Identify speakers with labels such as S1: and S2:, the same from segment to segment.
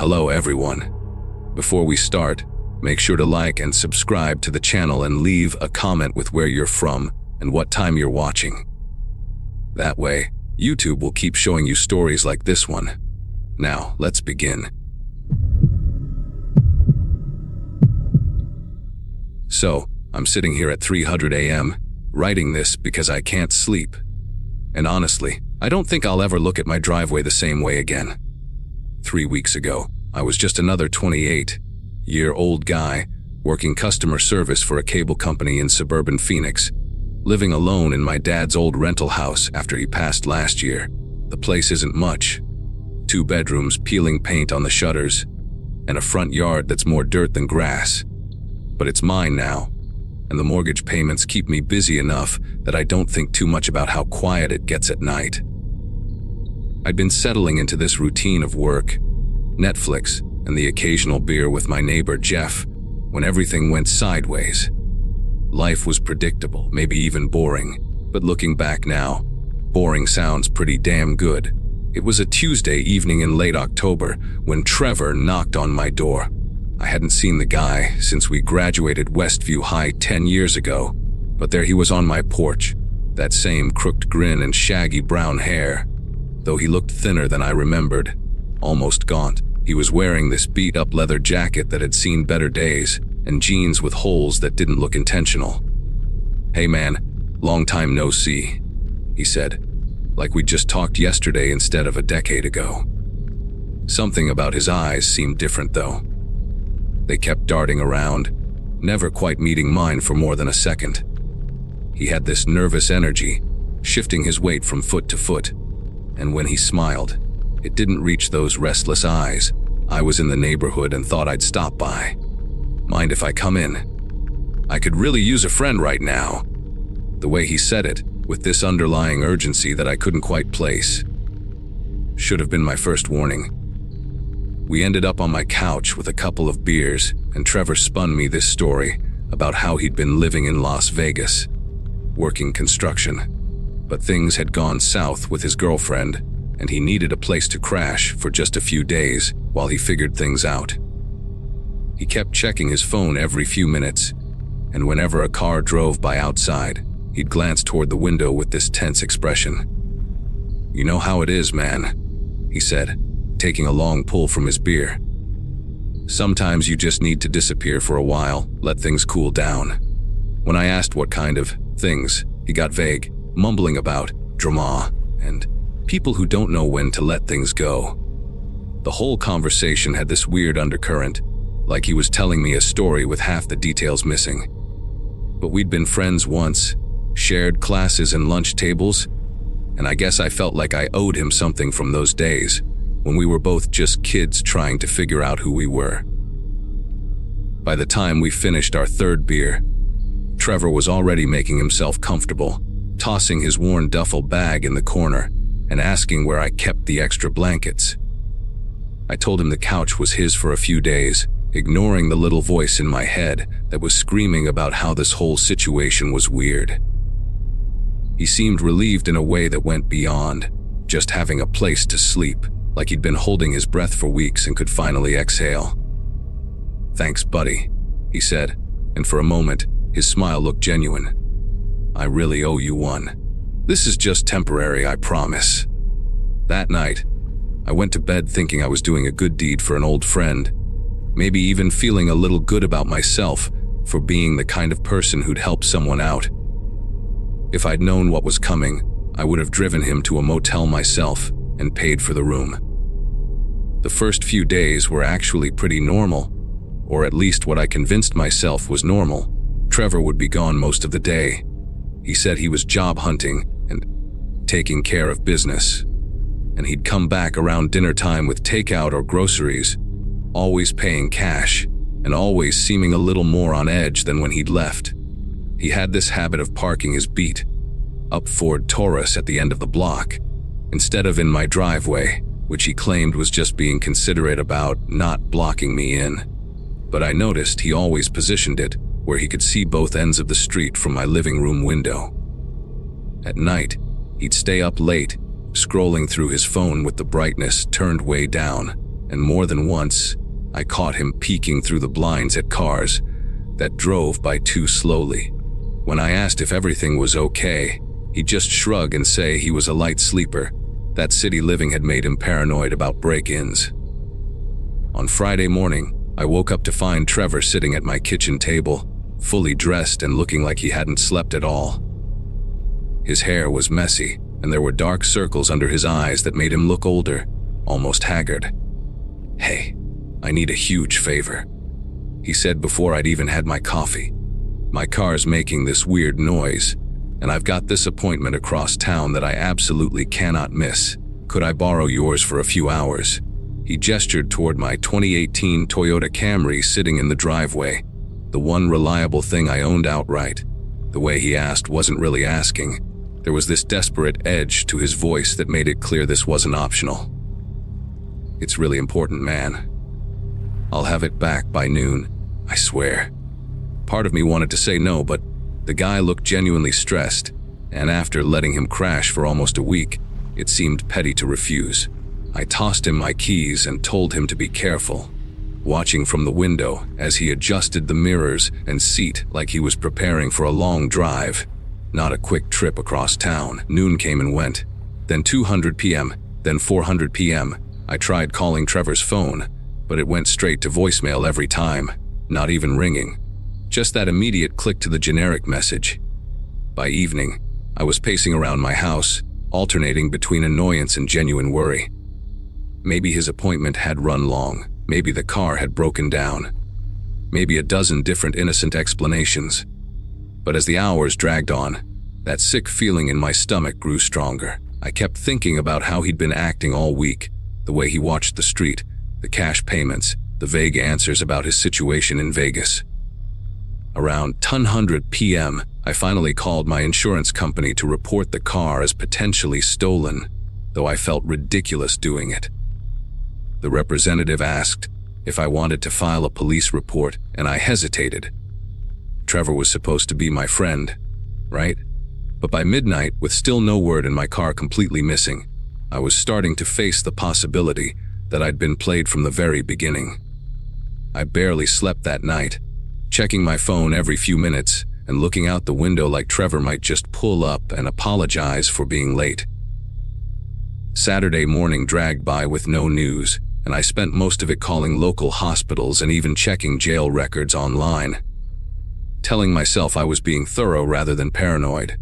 S1: Hello everyone. Before we start, make sure to like and subscribe to the channel and leave a comment with where you're from and what time you're watching. That way, YouTube will keep showing you stories like this one. Now, let's begin. So, I'm sitting here at 3:00 a.m., writing this because I can't sleep. And honestly, I don't think I'll ever look at my driveway the same way again. 3 weeks ago, I was just another 28-year-old guy working customer service for a cable company in suburban Phoenix, living alone in my dad's old rental house after he passed last year. The place isn't much. 2 bedrooms peeling paint on the shutters, and a front yard that's more dirt than grass. But it's mine now, and the mortgage payments keep me busy enough that I don't think too much about how quiet it gets at night. I'd been settling into this routine of work, Netflix, and the occasional beer with my neighbor Jeff when everything went sideways. Life was predictable, maybe even boring, but looking back now, boring sounds pretty damn good. It was a Tuesday evening in late October when Trevor knocked on my door. I hadn't seen the guy since we graduated Westview High 10 years ago, but there he was on my porch, that same crooked grin and shaggy brown hair. Though he looked thinner than I remembered, almost gaunt, he was wearing this beat-up leather jacket that had seen better days and jeans with holes that didn't look intentional. "Hey man, long time no see," he said, like we'd just talked yesterday instead of a decade ago. Something about his eyes seemed different though. They kept darting around, never quite meeting mine for more than a second. He had this nervous energy, shifting his weight from foot to foot, and when he smiled, it didn't reach those restless eyes. I was in the neighborhood and thought I'd stop by. "Mind if I come in? I could really use a friend right now." The way he said it, with this underlying urgency that I couldn't quite place. Should have been my first warning. We ended up on my couch with a couple of beers, and Trevor spun me this story about how he'd been living in Las Vegas, working construction. But things had gone south with his girlfriend, and he needed a place to crash for just a few days while he figured things out. He kept checking his phone every few minutes, and whenever a car drove by outside, he'd glance toward the window with this tense expression. "You know how it is, man," he said, taking a long pull from his beer. "Sometimes you just need to disappear for a while, let things cool down." When I asked what kind of things, he got vague, mumbling about drama and people who don't know when to let things go. The whole conversation had this weird undercurrent, like he was telling me a story with half the details missing. But we'd been friends once, shared classes and lunch tables, and I guess I felt like I owed him something from those days, when we were both just kids trying to figure out who we were. By the time we finished our 3rd beer, Trevor was already making himself comfortable, tossing his worn duffel bag in the corner and asking where I kept the extra blankets. I told him the couch was his for a few days, ignoring the little voice in my head that was screaming about how this whole situation was weird. He seemed relieved in a way that went beyond just having a place to sleep, like he'd been holding his breath for weeks and could finally exhale. "Thanks, buddy," he said, and for a moment, his smile looked genuine. "I really owe you one. This is just temporary, I promise." That night, I went to bed thinking I was doing a good deed for an old friend, maybe even feeling a little good about myself for being the kind of person who'd help someone out. If I'd known what was coming, I would have driven him to a motel myself and paid for the room. The first few days were actually pretty normal, or at least what I convinced myself was normal. Trevor would be gone most of the day. He said he was job hunting and taking care of business, and he'd come back around dinner time with takeout or groceries, always paying cash and always seeming a little more on edge than when he'd left. He had this habit of parking his beat-up Ford Taurus at the end of the block, instead of in my driveway, which he claimed was just being considerate about not blocking me in. But I noticed he always positioned it where he could see both ends of the street from my living room window. At night, he'd stay up late, scrolling through his phone with the brightness turned way down, and more than once, I caught him peeking through the blinds at cars that drove by too slowly. When I asked if everything was okay, he'd just shrug and say he was a light sleeper. That city living had made him paranoid about break-ins. On Friday morning, I woke up to find Trevor sitting at my kitchen table, fully dressed and looking like he hadn't slept at all. His hair was messy, and there were dark circles under his eyes that made him look older, almost haggard. "Hey, I need a huge favor," he said before I'd even had my coffee. "My car's making this weird noise, and I've got this appointment across town that I absolutely cannot miss. Could I borrow yours for a few hours?" He gestured toward my 2018 Toyota Camry sitting in the driveway, the one reliable thing I owned outright. The way he asked wasn't really asking. There was this desperate edge to his voice that made it clear this wasn't optional. "It's really important, man. I'll have it back by noon, I swear." Part of me wanted to say no, but the guy looked genuinely stressed, and after letting him crash for almost a week, it seemed petty to refuse. I tossed him my keys and told him to be careful, watching from the window as he adjusted the mirrors and seat like he was preparing for a long drive, not a quick trip across town. Noon came and went, then 200 p.m., then 400 p.m. I tried calling Trevor's phone, but it went straight to voicemail every time, not even ringing. Just that immediate click to the generic message. By evening, I was pacing around my house, alternating between annoyance and genuine worry. Maybe his appointment had run long. Maybe the car had broken down. Maybe a dozen different innocent explanations. But as the hours dragged on, that sick feeling in my stomach grew stronger. I kept thinking about how he'd been acting all week, the way he watched the street, the cash payments, the vague answers about his situation in Vegas. Around 10:00 p.m., I finally called my insurance company to report the car as potentially stolen, though I felt ridiculous doing it. The representative asked if I wanted to file a police report, and I hesitated. Trevor was supposed to be my friend, right? But by midnight, with still no word and my car completely missing, I was starting to face the possibility that I'd been played from the very beginning. I barely slept that night, checking my phone every few minutes and looking out the window like Trevor might just pull up and apologize for being late. Saturday morning dragged by with no news, and I spent most of it calling local hospitals and even checking jail records online, telling myself I was being thorough rather than paranoid.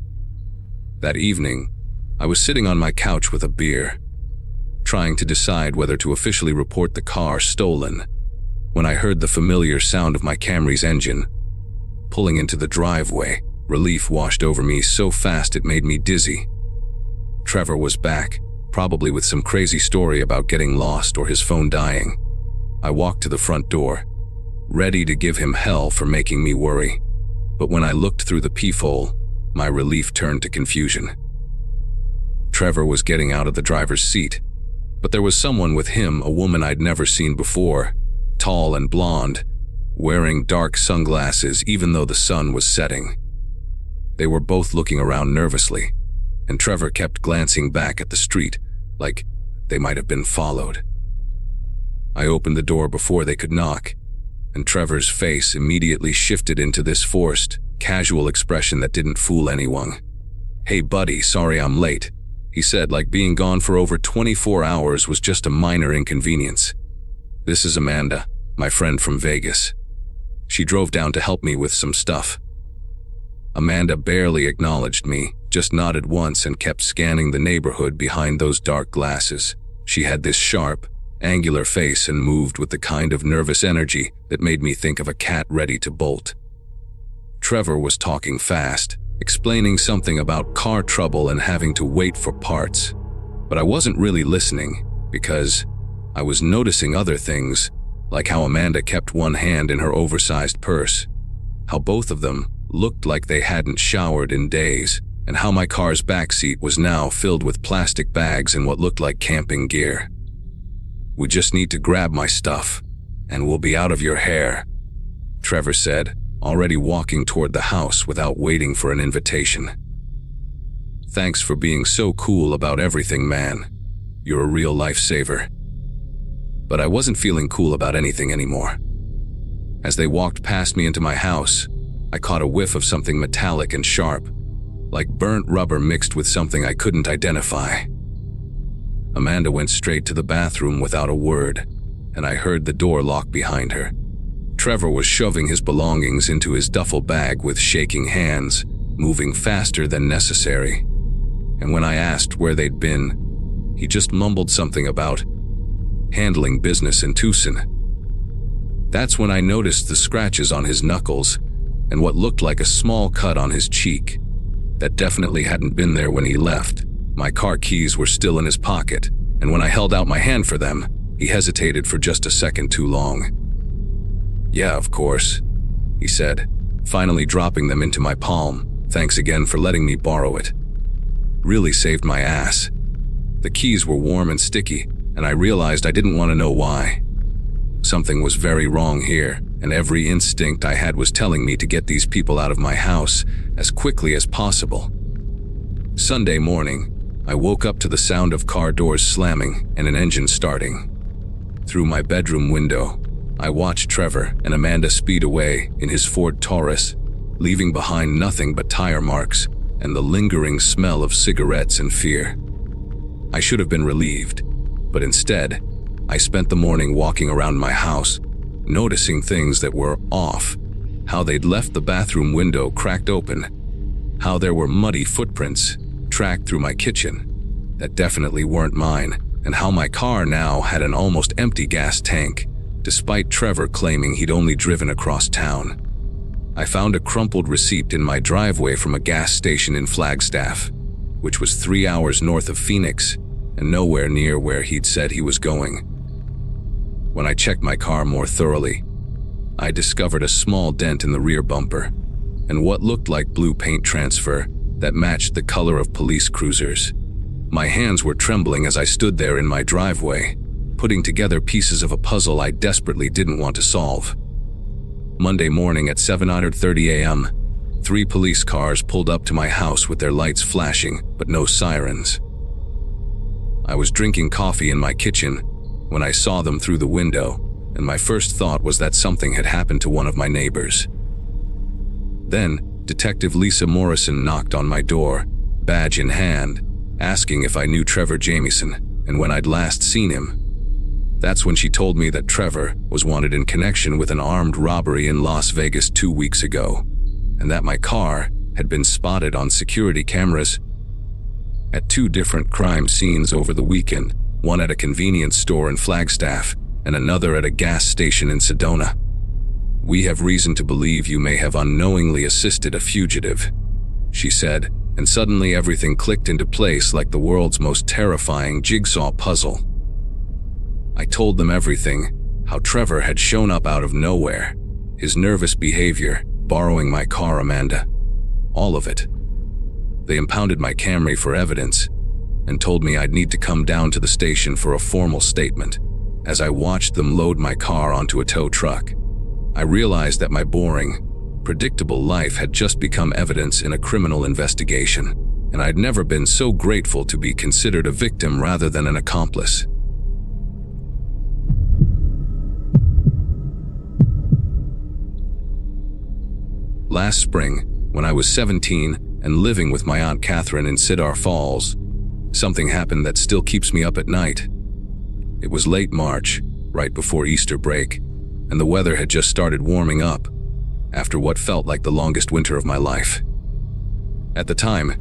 S1: That evening, I was sitting on my couch with a beer, trying to decide whether to officially report the car stolen, when I heard the familiar sound of my Camry's engine. Pulling into the driveway, relief washed over me so fast it made me dizzy. Trevor was back, probably with some crazy story about getting lost or his phone dying. I walked to the front door, ready to give him hell for making me worry. But when I looked through the peephole, my relief turned to confusion. Trevor was getting out of the driver's seat, but there was someone with him, a woman I'd never seen before, tall and blonde, wearing dark sunglasses even though the sun was setting. They were both looking around nervously, and Trevor kept glancing back at the street, like they might have been followed. I opened the door before they could knock, and Trevor's face immediately shifted into this forced, casual expression that didn't fool anyone. "Hey buddy, sorry I'm late," he said, like being gone for over 24 hours was just a minor inconvenience. "This is Amanda, my friend from Vegas. She drove down to help me with some stuff." Amanda barely acknowledged me, just nodded once and kept scanning the neighborhood behind those dark glasses. She had this sharp, angular face and moved with the kind of nervous energy that made me think of a cat ready to bolt. Trevor was talking fast, explaining something about car trouble and having to wait for parts. But I wasn't really listening because I was noticing other things, like how Amanda kept one hand in her oversized purse, how both of them looked like they hadn't showered in days, and how my car's backseat was now filled with plastic bags and what looked like camping gear. "We just need to grab my stuff, and we'll be out of your hair," Trevor said, already walking toward the house without waiting for an invitation. "Thanks for being so cool about everything, man. You're a real lifesaver." but I wasn't feeling cool about anything anymore. As they walked past me into my house, I caught a whiff of something metallic and sharp, like burnt rubber mixed with something I couldn't identify. Amanda went straight to the bathroom without a word, and I heard the door lock behind her. Trevor was shoving his belongings into his duffel bag with shaking hands, moving faster than necessary. And when I asked where they'd been, he just mumbled something about handling business in Tucson. That's when I noticed the scratches on his knuckles and what looked like a small cut on his cheek. That definitely hadn't been there when he left. My car keys were still in his pocket, and when I held out my hand for them, he hesitated for just a second too long. "Yeah, of course," he said, finally dropping them into my palm. "Thanks again for letting me borrow it. Really saved my ass." The keys were warm and sticky, and I realized I didn't want to know why. Something was very wrong here, and every instinct I had was telling me to get these people out of my house as quickly as possible. Sunday morning, I woke up to the sound of car doors slamming and an engine starting. Through my bedroom window, I watched Trevor and Amanda speed away in his Ford Taurus, leaving behind nothing but tire marks and the lingering smell of cigarettes and fear. I should have been relieved, but instead, I spent the morning walking around my house, noticing things that were off. How they'd left the bathroom window cracked open, how there were muddy footprints tracked through my kitchen that definitely weren't mine, and how my car now had an almost empty gas tank, despite Trevor claiming he'd only driven across town. I found a crumpled receipt in my driveway from a gas station in Flagstaff, which was 3 hours north of Phoenix and nowhere near where he'd said he was going. When I checked my car more thoroughly, I discovered a small dent in the rear bumper and what looked like blue paint transfer that matched the color of police cruisers. My hands were trembling as I stood there in my driveway, putting together pieces of a puzzle I desperately didn't want to solve. Monday morning at 7:30 a.m., 3 police cars pulled up to my house with their lights flashing, but no sirens. I was drinking coffee in my kitchen when I saw them through the window, and my first thought was that something had happened to one of my neighbors. Then, Detective Lisa Morrison knocked on my door, badge in hand, asking if I knew Trevor Jamieson and when I'd last seen him. That's when she told me that Trevor was wanted in connection with an armed robbery in Las Vegas 2 weeks ago, and that my car had been spotted on security cameras at 2 different crime scenes over the weekend, one at a convenience store in Flagstaff and another at a gas station in Sedona. "We have reason to believe you may have unknowingly assisted a fugitive," she said, and suddenly everything clicked into place like the world's most terrifying jigsaw puzzle. I told them everything, how Trevor had shown up out of nowhere, his nervous behavior, borrowing my car, Amanda. All of it. They impounded my Camry for evidence and told me I'd need to come down to the station for a formal statement. As I watched them load my car onto a tow truck, I realized that my boring, predictable life had just become evidence in a criminal investigation, and I'd never been so grateful to be considered a victim rather than an accomplice. Last spring, when I was 17 and living with my Aunt Catherine in Cedar Falls, something happened that still keeps me up at night. It was late March, right before Easter break, and the weather had just started warming up, after what felt like the longest winter of my life. At the time,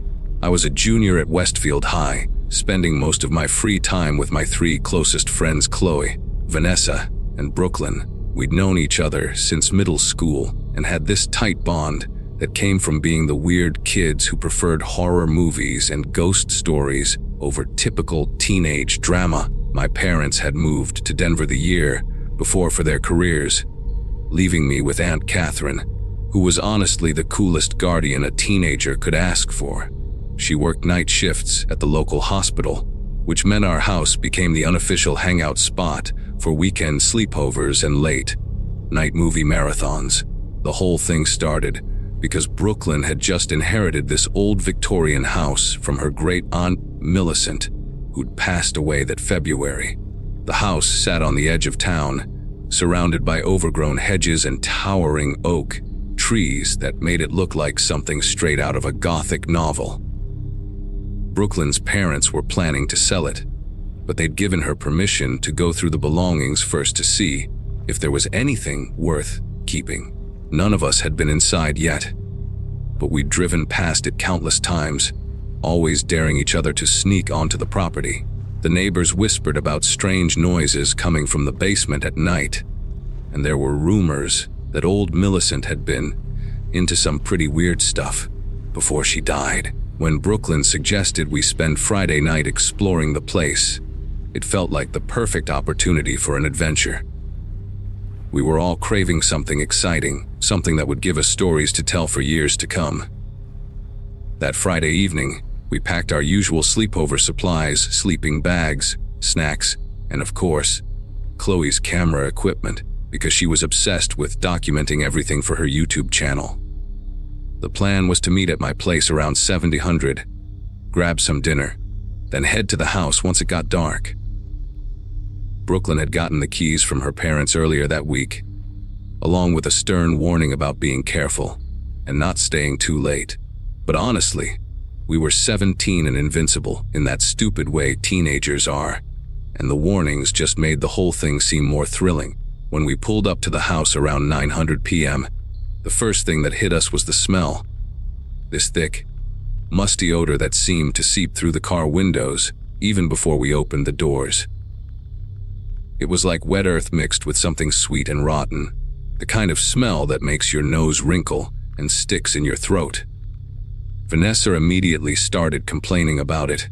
S1: I was a junior at Westfield High, spending most of my free time with my 3 closest friends, Chloe, Vanessa, and Brooklyn. We'd known each other since middle school and had this tight bond that came from being the weird kids who preferred horror movies and ghost stories over typical teenage drama. My parents had moved to Denver the year before for their careers, leaving me with Aunt Catherine, who was honestly the coolest guardian a teenager could ask for. She worked night shifts at the local hospital, which meant our house became the unofficial hangout spot for weekend sleepovers and late-night movie marathons. The whole thing started because Brooklyn had just inherited this old Victorian house from her great-aunt Millicent, who'd passed away that February. The house sat on the edge of town, surrounded by overgrown hedges and towering oak trees that made it look like something straight out of a Gothic novel. Brooklyn's parents were planning to sell it, but they'd given her permission to go through the belongings first to see if there was anything worth keeping. None of us had been inside yet, but we'd driven past it countless times, always daring each other to sneak onto the property. The neighbors whispered about strange noises coming from the basement at night, and there were rumors that old Millicent had been into some pretty weird stuff before she died. When Brooklyn suggested we spend Friday night exploring the place, it felt like the perfect opportunity for an adventure. We were all craving something exciting, something that would give us stories to tell for years to come. That Friday evening, we packed our usual sleepover supplies, sleeping bags, snacks, and of course, Chloe's camera equipment, because she was obsessed with documenting everything for her YouTube channel. The plan was to meet at my place around 700, grab some dinner, then head to the house once it got dark. Brooklyn had gotten the keys from her parents earlier that week, along with a stern warning about being careful and not staying too late. But honestly, we were 17 and invincible in that stupid way teenagers are, and the warnings just made the whole thing seem more thrilling. When we pulled up to the house around 900 p.m., the first thing that hit us was the smell. This thick, musty odor that seemed to seep through the car windows even before we opened the doors. It was like wet earth mixed with something sweet and rotten, the kind of smell that makes your nose wrinkle and sticks in your throat. Vanessa immediately started complaining about it,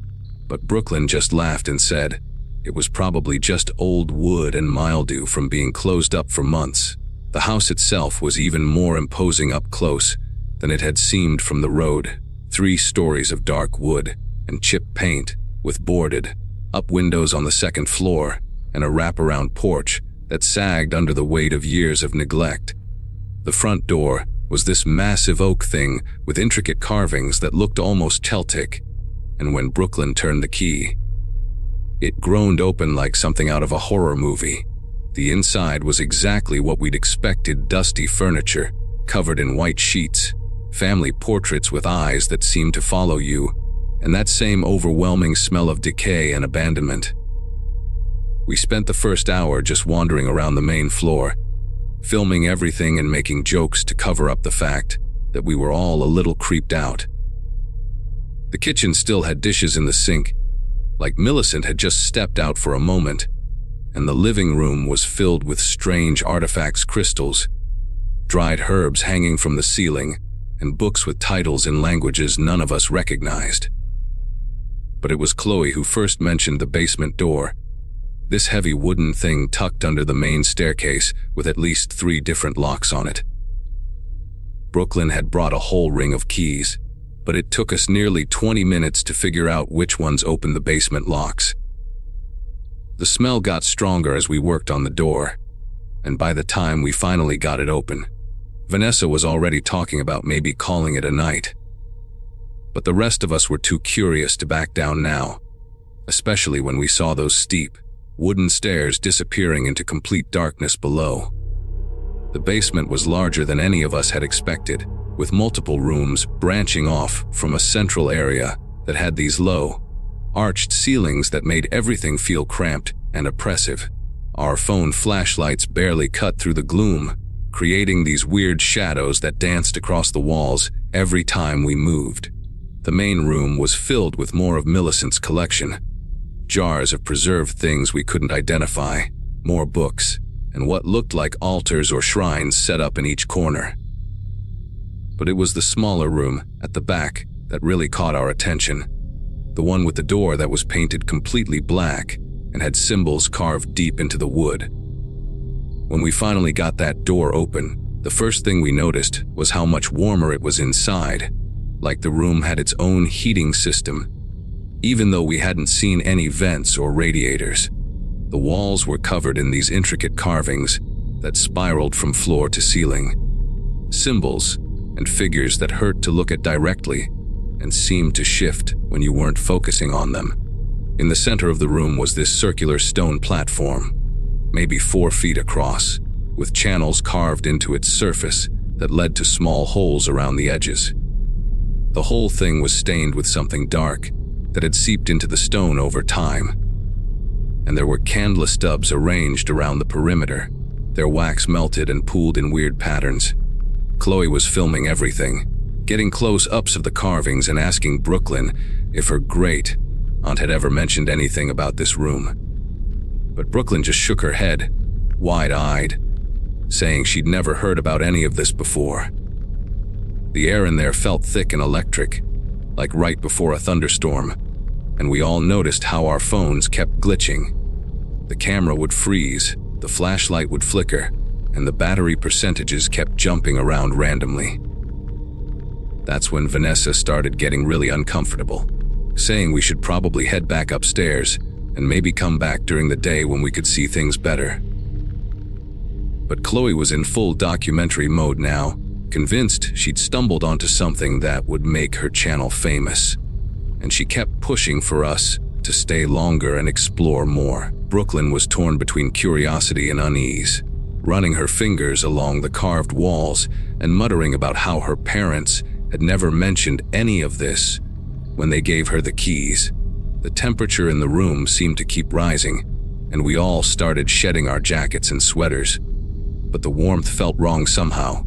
S1: but Brooklyn just laughed and said it was probably just old wood and mildew from being closed up for months. The house itself was even more imposing up close than it had seemed from the road. 3 stories of dark wood and chipped paint, with boarded up windows on the second floor and a wraparound porch that sagged under the weight of years of neglect. The front door was this massive oak thing with intricate carvings that looked almost Celtic, and when Brooklyn turned the key, it groaned open like something out of a horror movie. The inside was exactly what we'd expected: dusty furniture, covered in white sheets, family portraits with eyes that seemed to follow you, and that same overwhelming smell of decay and abandonment. We spent the first hour just wandering around the main floor, filming everything and making jokes to cover up the fact that we were all a little creeped out. The kitchen still had dishes in the sink, like Millicent had just stepped out for a moment, and the living room was filled with strange artifacts, crystals, dried herbs hanging from the ceiling, and books with titles in languages none of us recognized. But it was Chloe who first mentioned the basement door, this heavy wooden thing tucked under the main staircase with at least 3 different locks on it. Brooklyn had brought a whole ring of keys, but it took us nearly 20 minutes to figure out which ones opened the basement locks. The smell got stronger as we worked on the door, and by the time we finally got it open, Vanessa was already talking about maybe calling it a night. But the rest of us were too curious to back down now, especially when we saw those steep, wooden stairs disappearing into complete darkness below. The basement was larger than any of us had expected, with multiple rooms branching off from a central area that had these low, arched ceilings that made everything feel cramped and oppressive. Our phone flashlights barely cut through the gloom, creating these weird shadows that danced across the walls every time we moved. The main room was filled with more of Millicent's collection, jars of preserved things we couldn't identify, more books, and what looked like altars or shrines set up in each corner. But it was the smaller room at the back that really caught our attention, the one with the door that was painted completely black and had symbols carved deep into the wood. When we finally got that door open, the first thing we noticed was how much warmer it was inside, like the room had its own heating system, even though we hadn't seen any vents or radiators. The walls were covered in these intricate carvings that spiraled from floor to ceiling, symbols and figures that hurt to look at directly and seemed to shift when you weren't focusing on them. In the center of the room was this circular stone platform, maybe 4 feet across, with channels carved into its surface that led to small holes around the edges. The whole thing was stained with something dark that had seeped into the stone over time, and there were candle stubs arranged around the perimeter, their wax melted and pooled in weird patterns. Chloe was filming everything, getting close-ups of the carvings and asking Brooklyn if her great-aunt had ever mentioned anything about this room. But Brooklyn just shook her head, wide-eyed, saying she'd never heard about any of this before. The air in there felt thick and electric, like right before a thunderstorm, and we all noticed how our phones kept glitching. The camera would freeze, the flashlight would flicker, and the battery percentages kept jumping around randomly. That's when Vanessa started getting really uncomfortable, saying we should probably head back upstairs and maybe come back during the day when we could see things better. But Chloe was in full documentary mode now, convinced she'd stumbled onto something that would make her channel famous, and she kept pushing for us to stay longer and explore more. Brooklyn was torn between curiosity and unease, running her fingers along the carved walls and muttering about how her parents had never mentioned any of this when they gave her the keys. The temperature in the room seemed to keep rising, and we all started shedding our jackets and sweaters. But the warmth felt wrong somehow.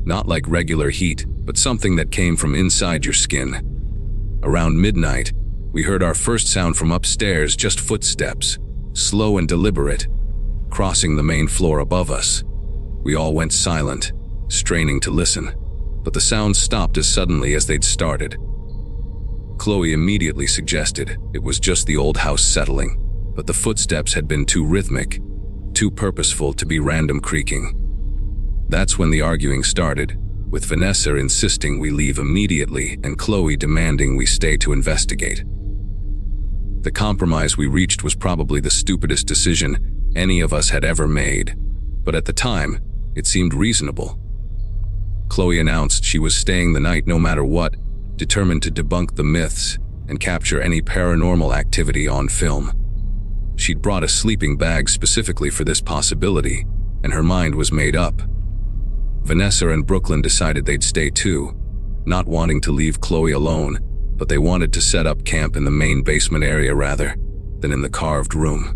S1: Not like regular heat, but something that came from inside your skin. Around midnight, we heard our first sound from upstairs, just footsteps, slow and deliberate, crossing the main floor above us. We all went silent, straining to listen, but the sounds stopped as suddenly as they'd started. Chloe immediately suggested it was just the old house settling, but the footsteps had been too rhythmic, too purposeful to be random creaking. That's when the arguing started, with Vanessa insisting we leave immediately and Chloe demanding we stay to investigate. The compromise we reached was probably the stupidest decision any of us had ever made, but at the time, it seemed reasonable. Chloe announced she was staying the night no matter what, determined to debunk the myths and capture any paranormal activity on film. She'd brought a sleeping bag specifically for this possibility, and her mind was made up. Vanessa and Brooklyn decided they'd stay too, not wanting to leave Chloe alone, but they wanted to set up camp in the main basement area rather than in the carved room.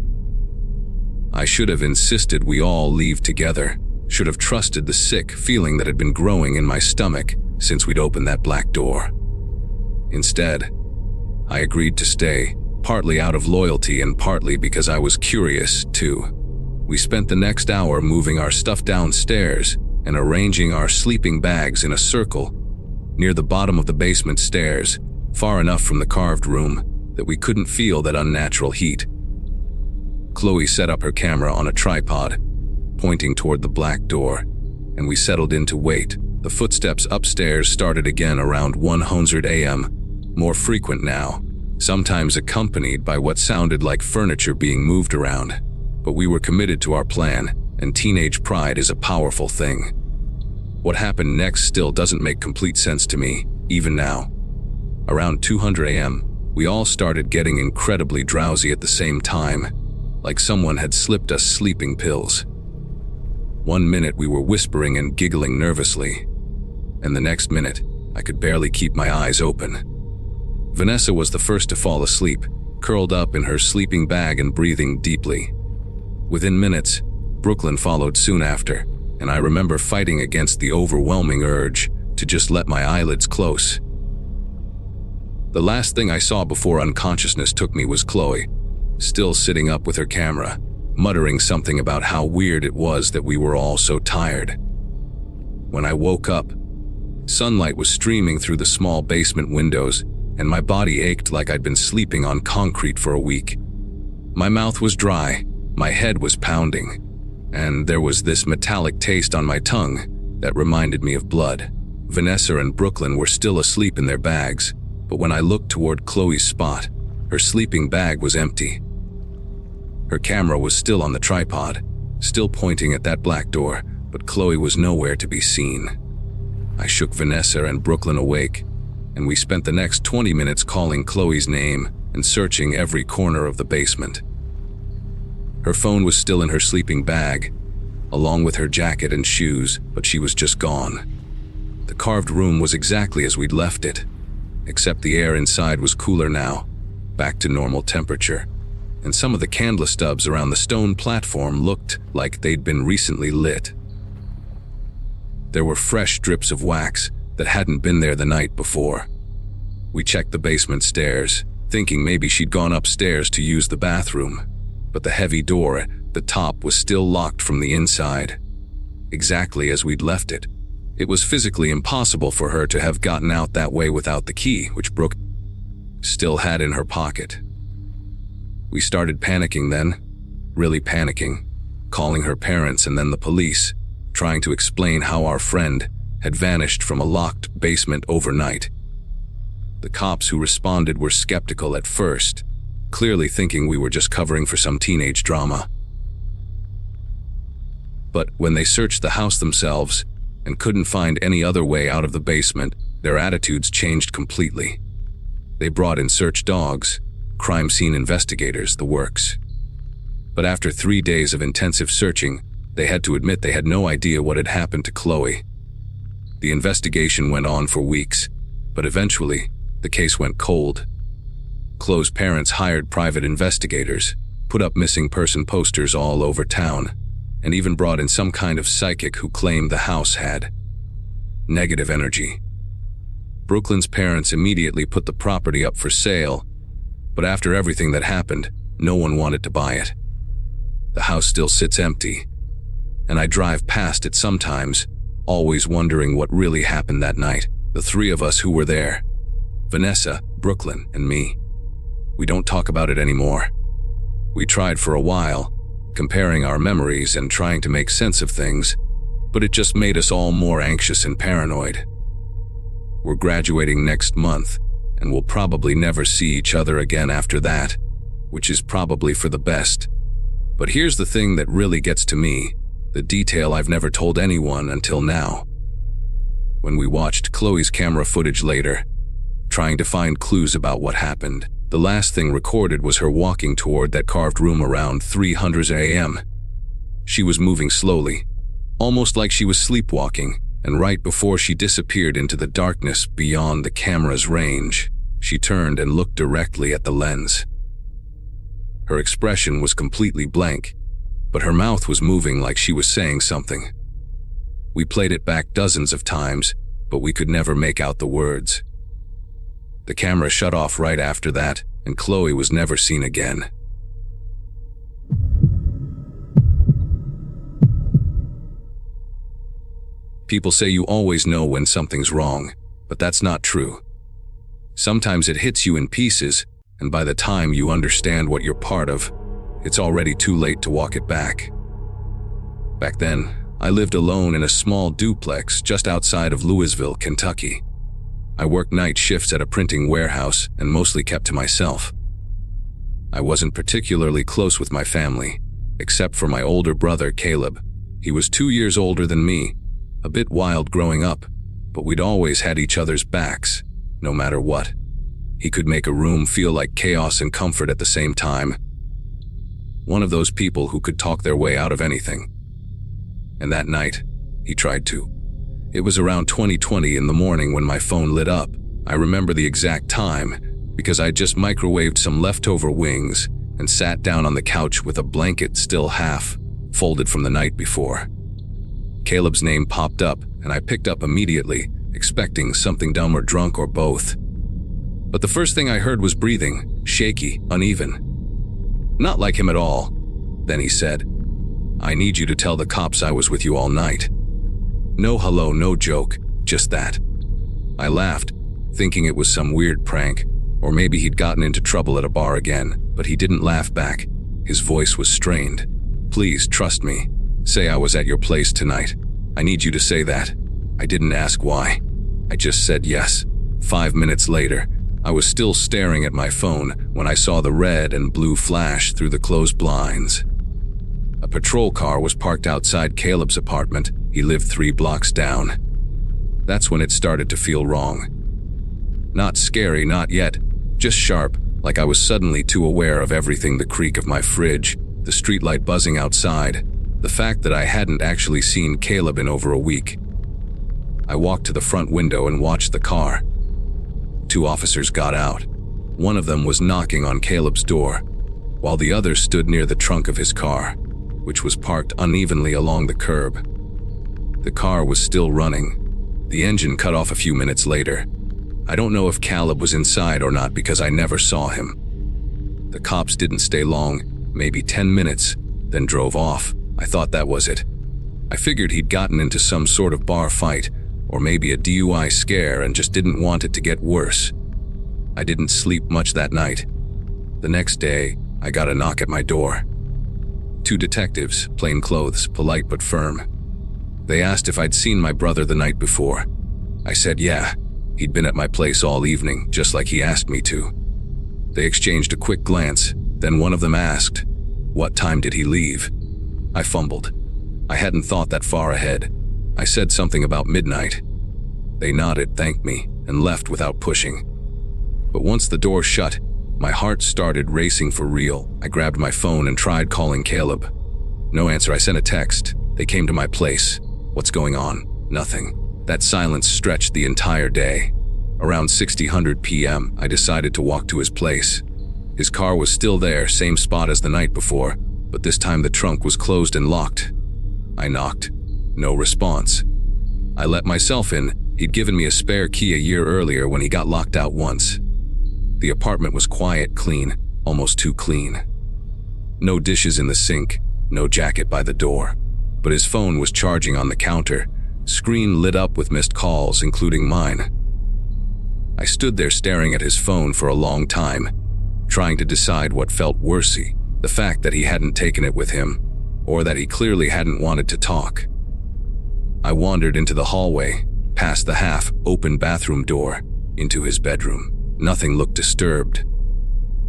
S1: I should have insisted we all leave together, should have trusted the sick feeling that had been growing in my stomach since we'd opened that black door. Instead, I agreed to stay, partly out of loyalty and partly because I was curious too. We spent the next hour moving our stuff downstairs and arranging our sleeping bags in a circle near the bottom of the basement stairs, far enough from the carved room that we couldn't feel that unnatural heat. Chloe set up her camera on a tripod, pointing toward the black door, and we settled in to wait. The footsteps upstairs started again around 1:00 a.m., more frequent now, sometimes accompanied by what sounded like furniture being moved around. But we were committed to our plan, and teenage pride is a powerful thing. What happened next still doesn't make complete sense to me, even now. Around 2:00 a.m., we all started getting incredibly drowsy at the same time, like someone had slipped us sleeping pills. One minute we were whispering and giggling nervously, and the next minute I could barely keep my eyes open. Vanessa was the first to fall asleep, curled up in her sleeping bag and breathing deeply. Within minutes, Brooklyn followed soon after, and I remember fighting against the overwhelming urge to just let my eyelids close. The last thing I saw before unconsciousness took me was Chloe, still sitting up with her camera, muttering something about how weird it was that we were all so tired. When I woke up, sunlight was streaming through the small basement windows, and my body ached like I'd been sleeping on concrete for a week. My mouth was dry, my head was pounding, and there was this metallic taste on my tongue that reminded me of blood. Vanessa and Brooklyn were still asleep in their bags, but when I looked toward Chloe's spot, her sleeping bag was empty. Her camera was still on the tripod, still pointing at that black door, but Chloe was nowhere to be seen. I shook Vanessa and Brooklyn awake, and we spent the next 20 minutes calling Chloe's name and searching every corner of the basement. Her phone was still in her sleeping bag, along with her jacket and shoes, but she was just gone. The carved room was exactly as we'd left it, except the air inside was cooler now, back to normal temperature, and some of the candle stubs around the stone platform looked like they'd been recently lit. There were fresh drips of wax that hadn't been there the night before. We checked the basement stairs, thinking maybe she'd gone upstairs to use the bathroom, but the heavy door at the top was still locked from the inside, exactly as we'd left it. It was physically impossible for her to have gotten out that way without the key, which Brooke still had in her pocket. We started panicking then, really panicking, calling her parents and then the police, trying to explain how our friend had vanished from a locked basement overnight. The cops who responded were skeptical at first, clearly thinking we were just covering for some teenage drama. But when they searched the house themselves and couldn't find any other way out of the basement, their attitudes changed completely. They brought in search dogs, crime scene investigators, the works. But after 3 days of intensive searching, they had to admit they had no idea what had happened to Chloe. The investigation went on for weeks, but eventually, the case went cold. Chloe's parents hired private investigators, put up missing person posters all over town, and even brought in some kind of psychic who claimed the house had negative energy. Brooklyn's parents immediately put the property up for sale, but after everything that happened, no one wanted to buy it. The house still sits empty, and I drive past it sometimes, always wondering what really happened that night. The three of us who were there, Vanessa, Brooklyn, and me. We don't talk about it anymore. We tried for a while, comparing our memories and trying to make sense of things, but it just made us all more anxious and paranoid. We're graduating next month, and we'll probably never see each other again after that, which is probably for the best. But here's the thing that really gets to me, the detail I've never told anyone until now. When we watched Chloe's camera footage later, trying to find clues about what happened, the last thing recorded was her walking toward that carved room around 300 a.m. She was moving slowly, almost like she was sleepwalking, and right before she disappeared into the darkness beyond the camera's range, she turned and looked directly at the lens. Her expression was completely blank, but her mouth was moving like she was saying something. We played it back dozens of times, but we could never make out the words. The camera shut off right after that, and Chloe was never seen again. People say you always know when something's wrong, but that's not true. Sometimes it hits you in pieces, and by the time you understand what you're part of, it's already too late to walk it back. Back then, I lived alone in a small duplex just outside of Louisville, Kentucky. I worked night shifts at a printing warehouse and mostly kept to myself. I wasn't particularly close with my family, except for my older brother, Caleb. He was 2 years older than me, a bit wild growing up, but we'd always had each other's backs, no matter what. He could make a room feel like chaos and comfort at the same time. One of those people who could talk their way out of anything. And that night, he tried to. It was around 20:20 in the morning when my phone lit up. I remember the exact time because I just microwaved some leftover wings and sat down on the couch with a blanket still half folded from the night before. Caleb's name popped up and I picked up immediately, expecting something dumb or drunk or both. But the first thing I heard was breathing, shaky, uneven. Not like him at all. Then he said, "I need you to tell the cops I was with you all night." No hello, no joke, just that. I laughed, thinking it was some weird prank, or maybe he'd gotten into trouble at a bar again, but he didn't laugh back. His voice was strained. "Please, trust me. Say I was at your place tonight. I need you to say that." I didn't ask why. I just said yes. 5 minutes later, I was still staring at my phone when I saw the red and blue flash through the closed blinds. A patrol car was parked outside Caleb's apartment. He lived 3 blocks down. That's when it started to feel wrong. Not scary, not yet, just sharp, like I was suddenly too aware of everything: the creak of my fridge, the streetlight buzzing outside, the fact that I hadn't actually seen Caleb in over a week. I walked to the front window and watched the car. 2 officers got out. One of them was knocking on Caleb's door, while the other stood near the trunk of his car, which was parked unevenly along the curb. The car was still running. The engine cut off a few minutes later. I don't know if Caleb was inside or not because I never saw him. The cops didn't stay long, maybe 10 minutes, then drove off. I thought that was it. I figured he'd gotten into some sort of bar fight, or maybe a DUI scare, and just didn't want it to get worse. I didn't sleep much that night. The next day, I got a knock at my door. 2 detectives, plain clothes, polite but firm. They asked if I'd seen my brother the night before. I said yeah. He'd been at my place all evening, just like he asked me to. They exchanged a quick glance, then one of them asked, "What time did he leave?" I fumbled. I hadn't thought that far ahead. I said something about midnight. They nodded, thanked me, and left without pushing. But once the door shut, my heart started racing for real. I grabbed my phone and tried calling Caleb. No answer. I sent a text. They came to my place. What's going on? Nothing. That silence stretched the entire day. Around 6:00 p.m., I decided to walk to his place. His car was still there, same spot as the night before, but this time the trunk was closed and locked. I knocked. No response. I let myself in. He'd given me a spare key a year earlier when he got locked out once. The apartment was quiet, clean, almost too clean. No dishes in the sink, no jacket by the door, but his phone was charging on the counter. Screen lit up with missed calls, including mine. I stood there staring at his phone for a long time, trying to decide what felt worse, the fact that he hadn't taken it with him, or that he clearly hadn't wanted to talk. I wandered into the hallway, past the half-open bathroom door, into his bedroom. Nothing looked disturbed.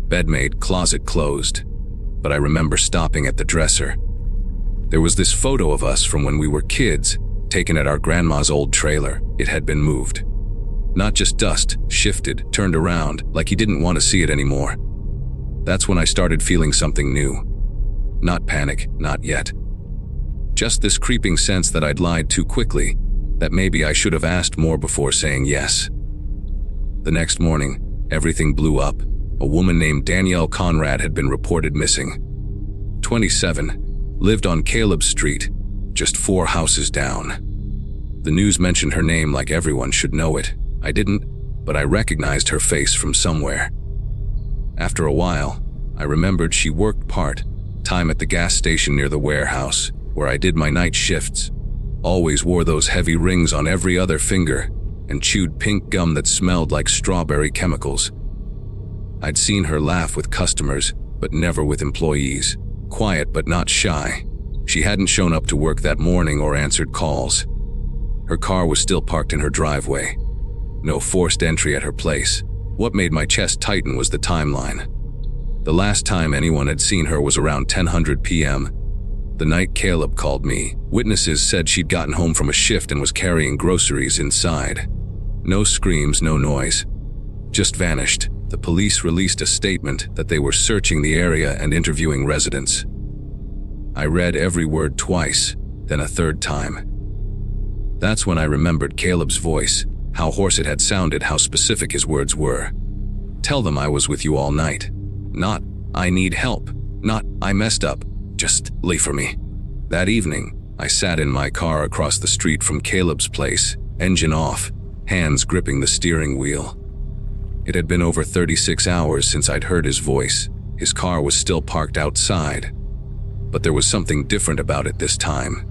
S1: Bed made, closet closed, but I remember stopping at the dresser. There was this photo of us from when we were kids, taken at our grandma's old trailer. It had been moved. Not just dust, shifted, turned around, like he didn't want to see it anymore. That's when I started feeling something new. Not panic, not yet. Just this creeping sense that I'd lied too quickly, that maybe I should have asked more before saying yes. The next morning, everything blew up. A woman named Danielle Conrad had been reported missing. 27, lived on Caleb Street, just 4 houses down. The news mentioned her name like everyone should know it. I didn't, but I recognized her face from somewhere. After a while, I remembered she worked part-time at the gas station near the warehouse, where I did my night shifts. Always wore those heavy rings on every other finger, and chewed pink gum that smelled like strawberry chemicals. I'd seen her laugh with customers, but never with employees. Quiet but not shy. She hadn't shown up to work that morning or answered calls. Her car was still parked in her driveway. No forced entry at her place. What made my chest tighten was the timeline. The last time anyone had seen her was around 10:00 p.m., the night Caleb called me. Witnesses said she'd gotten home from a shift and was carrying groceries inside. No screams, no noise. Just vanished. The police released a statement that they were searching the area and interviewing residents. I read every word twice, then a third time. That's when I remembered Caleb's voice, how hoarse it had sounded, how specific his words were. Tell them I was with you all night. Not, I need help. Not, I messed up. Just leave for me. That evening, I sat in my car across the street from Caleb's place, engine off, hands gripping the steering wheel. It had been over 36 hours since I'd heard his voice. His car was still parked outside, but there was something different about it this time.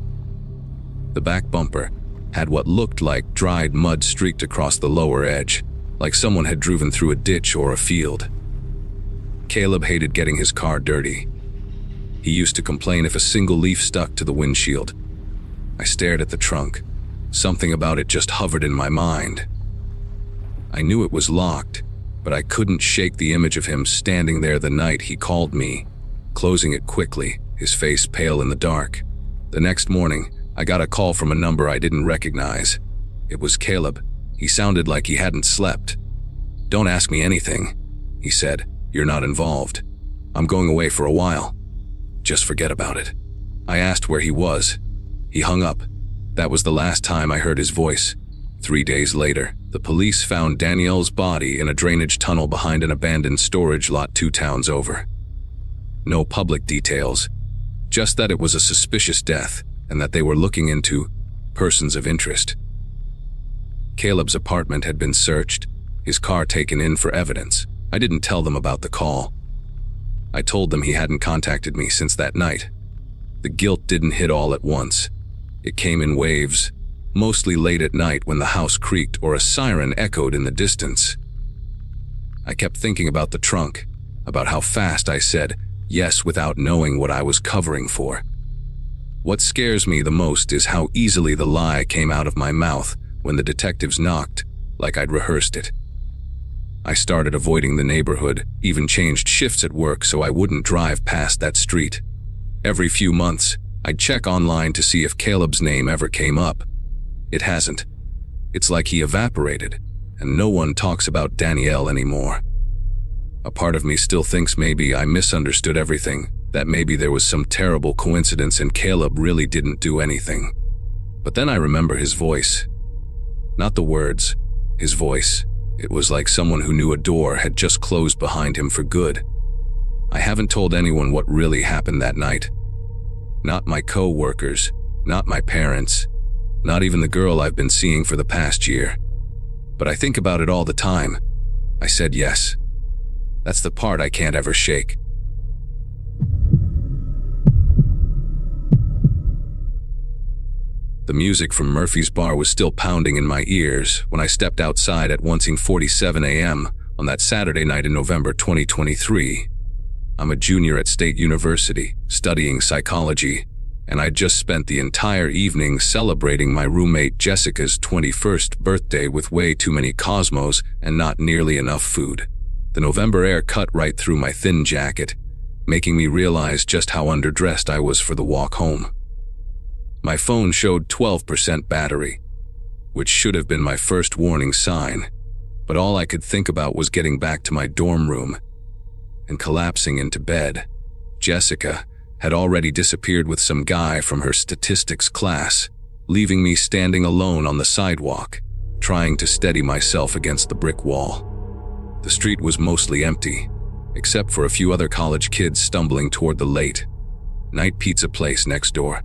S1: The back bumper had what looked like dried mud streaked across the lower edge, like someone had driven through a ditch or a field. Caleb hated getting his car dirty. He used to complain if a single leaf stuck to the windshield. I stared at the trunk. Something about it just hovered in my mind. I knew it was locked, but I couldn't shake the image of him standing there the night he called me, closing it quickly, his face pale in the dark. The next morning, I got a call from a number I didn't recognize. It was Caleb. He sounded like he hadn't slept. "Don't ask me anything," he said, You're not involved. I'm going away for a while. Just forget about it." I asked where he was. He hung up. That was the last time I heard his voice. 3 days later, the police found Danielle's body in a drainage tunnel behind an abandoned storage lot 2 towns over. No public details, just that it was a suspicious death and that they were looking into persons of interest. Caleb's apartment had been searched, his car taken in for evidence. I didn't tell them about the call. I told them he hadn't contacted me since that night. The guilt didn't hit all at once. It came in waves, mostly late at night when the house creaked or a siren echoed in the distance. I kept thinking about the trunk, about how fast I said yes without knowing what I was covering for. What scares me the most is how easily the lie came out of my mouth when the detectives knocked, like I'd rehearsed it. I started avoiding the neighborhood, even changed shifts at work so I wouldn't drive past that street. Every few months, I'd check online to see if Caleb's name ever came up. It hasn't. It's like he evaporated, and no one talks about Danielle anymore. A part of me still thinks maybe I misunderstood everything, that maybe there was some terrible coincidence and Caleb really didn't do anything. But then I remember his voice. Not the words, his voice. It was like someone who knew a door had just closed behind him for good. I haven't told anyone what really happened that night. Not my co-workers, not my parents, not even the girl I've been seeing for the past year. But I think about it all the time. I said yes. That's the part I can't ever shake. The music from Murphy's bar was still pounding in my ears when I stepped outside at 1:47 a.m. on that Saturday night in November 2023. I'm a junior at State University, studying psychology, and I'd just spent the entire evening celebrating my roommate Jessica's 21st birthday with way too many Cosmos and not nearly enough food. The November air cut right through my thin jacket, making me realize just how underdressed I was for the walk home. My phone showed 12% battery, which should have been my first warning sign, but all I could think about was getting back to my dorm room and collapsing into bed. Jessica had already disappeared with some guy from her statistics class, leaving me standing alone on the sidewalk, trying to steady myself against the brick wall. The street was mostly empty, except for a few other college kids stumbling toward the late night pizza place next door.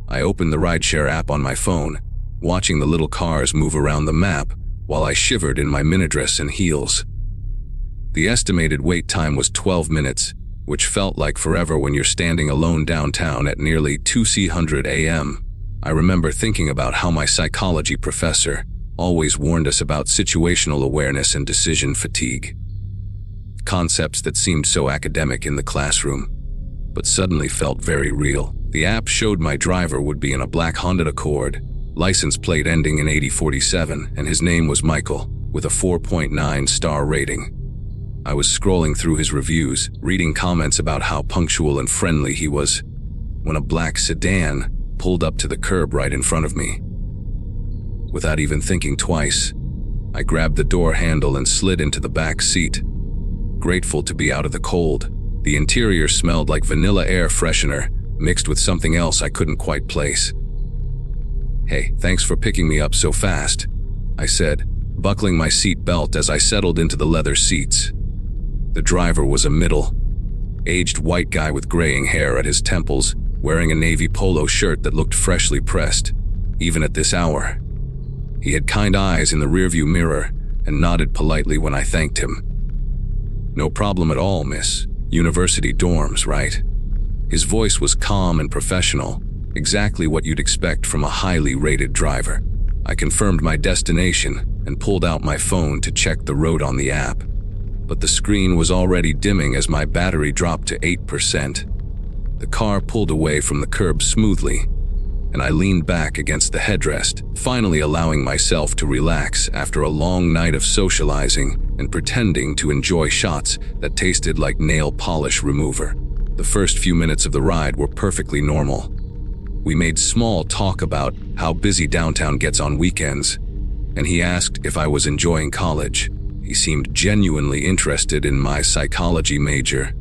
S1: I opened the rideshare app on my phone, watching the little cars move around the map while I shivered in my minidress and heels. The estimated wait time was 12 minutes, which felt like forever when you're standing alone downtown at nearly 200 a.m. I remember thinking about how my psychology professor always warned us about situational awareness and decision fatigue. Concepts that seemed so academic in the classroom, but suddenly felt very real. The app showed my driver would be in a black Honda Accord, license plate ending in 8047, and his name was Michael, with a 4.9 star rating. I was scrolling through his reviews, reading comments about how punctual and friendly he was, when a black sedan pulled up to the curb right in front of me. Without even thinking twice, I grabbed the door handle and slid into the back seat. Grateful to be out of the cold, the interior smelled like vanilla air freshener mixed with something else I couldn't quite place. "Hey, thanks for picking me up so fast," I said, buckling my seat belt as I settled into the leather seats. The driver was a middle-aged white guy with graying hair at his temples, wearing a navy polo shirt that looked freshly pressed, even at this hour. He had kind eyes in the rearview mirror and nodded politely when I thanked him. "No problem at all, miss. University dorms, right?" His voice was calm and professional, exactly what you'd expect from a highly rated driver. I confirmed my destination and pulled out my phone to check the road on the app, but the screen was already dimming as my battery dropped to 8%. The car pulled away from the curb smoothly, and I leaned back against the headrest, finally allowing myself to relax after a long night of socializing and pretending to enjoy shots that tasted like nail polish remover. The first few minutes of the ride were perfectly normal. We made small talk about how busy downtown gets on weekends, and he asked if I was enjoying college. He seemed genuinely interested in my psychology major,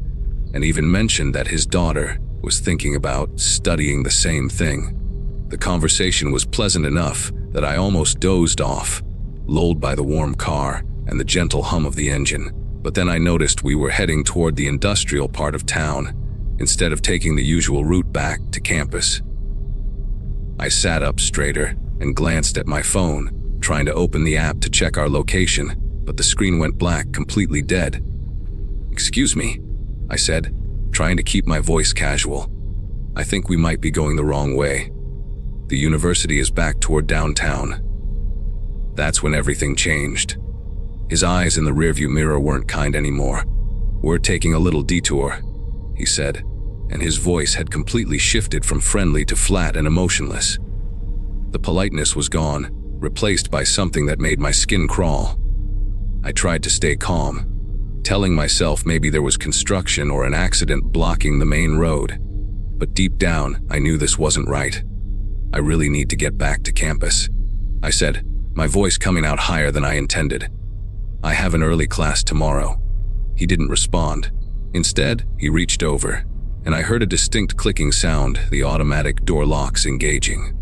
S1: and even mentioned that his daughter was thinking about studying the same thing. The conversation was pleasant enough that I almost dozed off, lulled by the warm car and the gentle hum of the engine. But then I noticed we were heading toward the industrial part of town, instead of taking the usual route back to campus. I sat up straighter and glanced at my phone, trying to open the app to check our location, but the screen went black, completely dead. "Excuse me," I said, trying to keep my voice casual. "I think we might be going the wrong way. The university is back toward downtown." That's when everything changed. His eyes in the rearview mirror weren't kind anymore. "We're taking a little detour," he said, and his voice had completely shifted from friendly to flat and emotionless. The politeness was gone, replaced by something that made my skin crawl. I tried to stay calm, telling myself maybe there was construction or an accident blocking the main road. But deep down, I knew this wasn't right. "I really need to get back to campus," I said, my voice coming out higher than I intended. "I have an early class tomorrow." He didn't respond. Instead, he reached over, and I heard a distinct clicking sound, the automatic door locks engaging.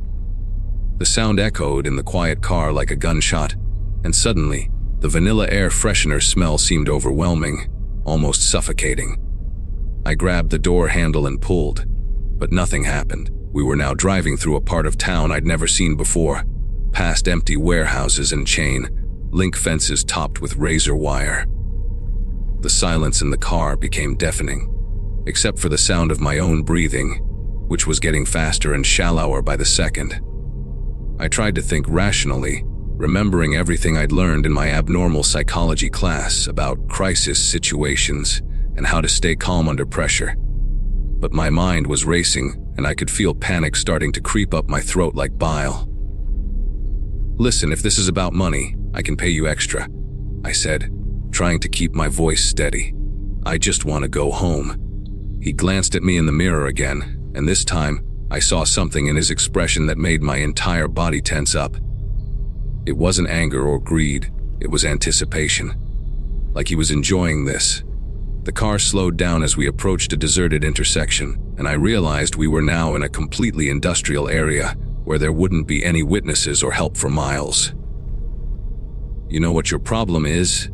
S1: The sound echoed in the quiet car like a gunshot, and suddenly, the vanilla air freshener smell seemed overwhelming, almost suffocating. I grabbed the door handle and pulled, but nothing happened. We were now driving through a part of town I'd never seen before, past empty warehouses and chain link fences topped with razor wire. The silence in the car became deafening, except for the sound of my own breathing, which was getting faster and shallower by the second. I tried to think rationally, remembering everything I'd learned in my abnormal psychology class about crisis situations and how to stay calm under pressure. But my mind was racing, and I could feel panic starting to creep up my throat like bile. "Listen, if this is about money, I can pay you extra," I said, trying to keep my voice steady. "I just want to go home." He glanced at me in the mirror again, and this time, I saw something in his expression that made my entire body tense up. It wasn't anger or greed, it was anticipation. Like he was enjoying this. The car slowed down as we approached a deserted intersection, and I realized we were now in a completely industrial area where there wouldn't be any witnesses or help for miles. "You know what your problem is?"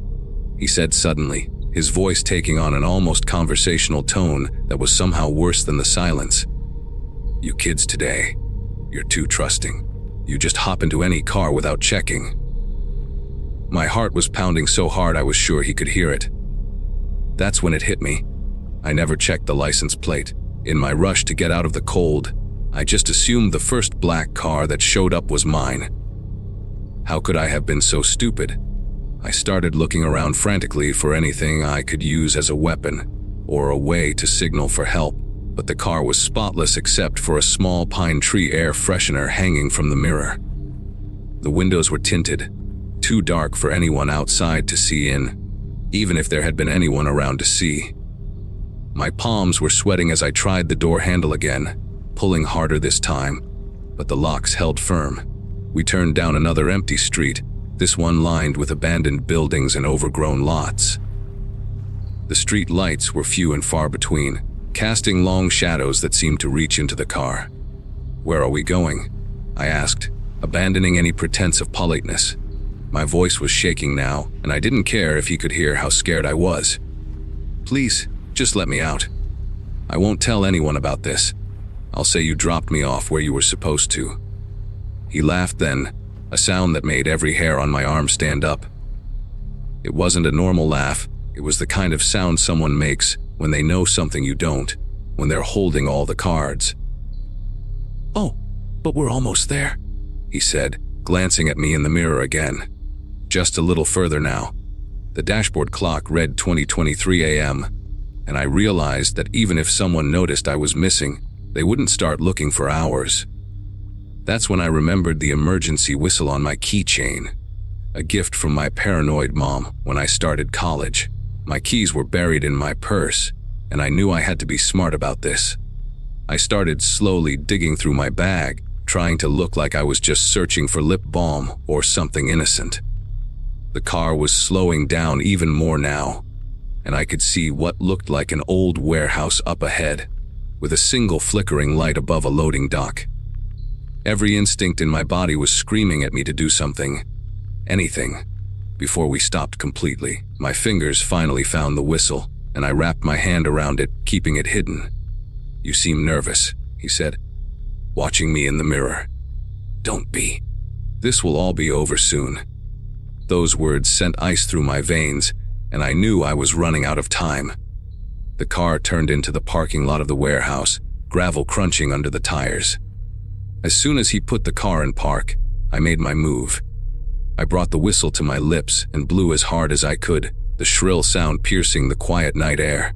S1: he said suddenly, his voice taking on an almost conversational tone that was somehow worse than the silence. "You kids today, you're too trusting. You just hop into any car without checking." My heart was pounding so hard I was sure he could hear it. That's when it hit me. I never checked the license plate. In my rush to get out of the cold, I just assumed the first black car that showed up was mine. How could I have been so stupid? I started looking around frantically for anything I could use as a weapon or a way to signal for help, but the car was spotless except for a small pine tree air freshener hanging from the mirror. The windows were tinted, too dark for anyone outside to see in, even if there had been anyone around to see. My palms were sweating as I tried the door handle again, pulling harder this time, but the locks held firm. We turned down another empty street, this one lined with abandoned buildings and overgrown lots. The street lights were few and far between, casting long shadows that seemed to reach into the car. "Where are we going?" I asked, abandoning any pretense of politeness. My voice was shaking now, and I didn't care if he could hear how scared I was. "Please, just let me out. I won't tell anyone about this. I'll say you dropped me off where you were supposed to." He laughed then, a sound that made every hair on my arm stand up. It wasn't a normal laugh, it was the kind of sound someone makes when they know something you don't, when they're holding all the cards. "Oh, but we're almost there," he said, glancing at me in the mirror again. Just a little further now. The dashboard clock read 20:23 a.m., and I realized that even if someone noticed I was missing, they wouldn't start looking for hours. That's when I remembered the emergency whistle on my keychain, a gift from my paranoid mom when I started college. My keys were buried in my purse, and I knew I had to be smart about this. I started slowly digging through my bag, trying to look like I was just searching for lip balm or something innocent. The car was slowing down even more now, and I could see what looked like an old warehouse up ahead, with a single flickering light above a loading dock. Every instinct in my body was screaming at me to do something, anything, before we stopped completely. My fingers finally found the whistle, and I wrapped my hand around it, keeping it hidden. "You seem nervous," he said, watching me in the mirror. "Don't be. This will all be over soon." Those words sent ice through my veins, and I knew I was running out of time. The car turned into the parking lot of the warehouse, gravel crunching under the tires. As soon as he put the car in park, I made my move. I brought the whistle to my lips and blew as hard as I could, the shrill sound piercing the quiet night air.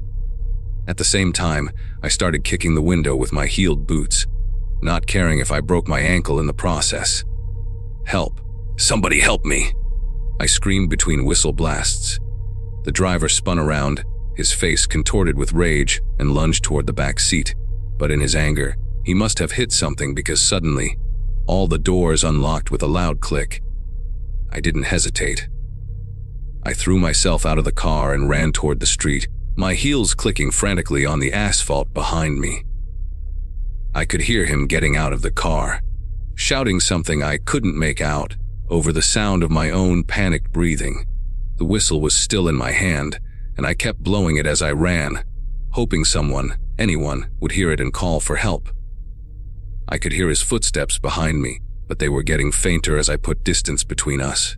S1: At the same time, I started kicking the window with my heeled boots, not caring if I broke my ankle in the process. "Help! Somebody help me!" I screamed between whistle blasts. The driver spun around, his face contorted with rage, and lunged toward the back seat. But in his anger, he must have hit something because suddenly, all the doors unlocked with a loud click. I didn't hesitate. I threw myself out of the car and ran toward the street, my heels clicking frantically on the asphalt behind me. I could hear him getting out of the car, shouting something I couldn't make out, over the sound of my own panicked breathing. The whistle was still in my hand, and I kept blowing it as I ran, hoping someone, anyone, would hear it and call for help. I could hear his footsteps behind me, but they were getting fainter as I put distance between us.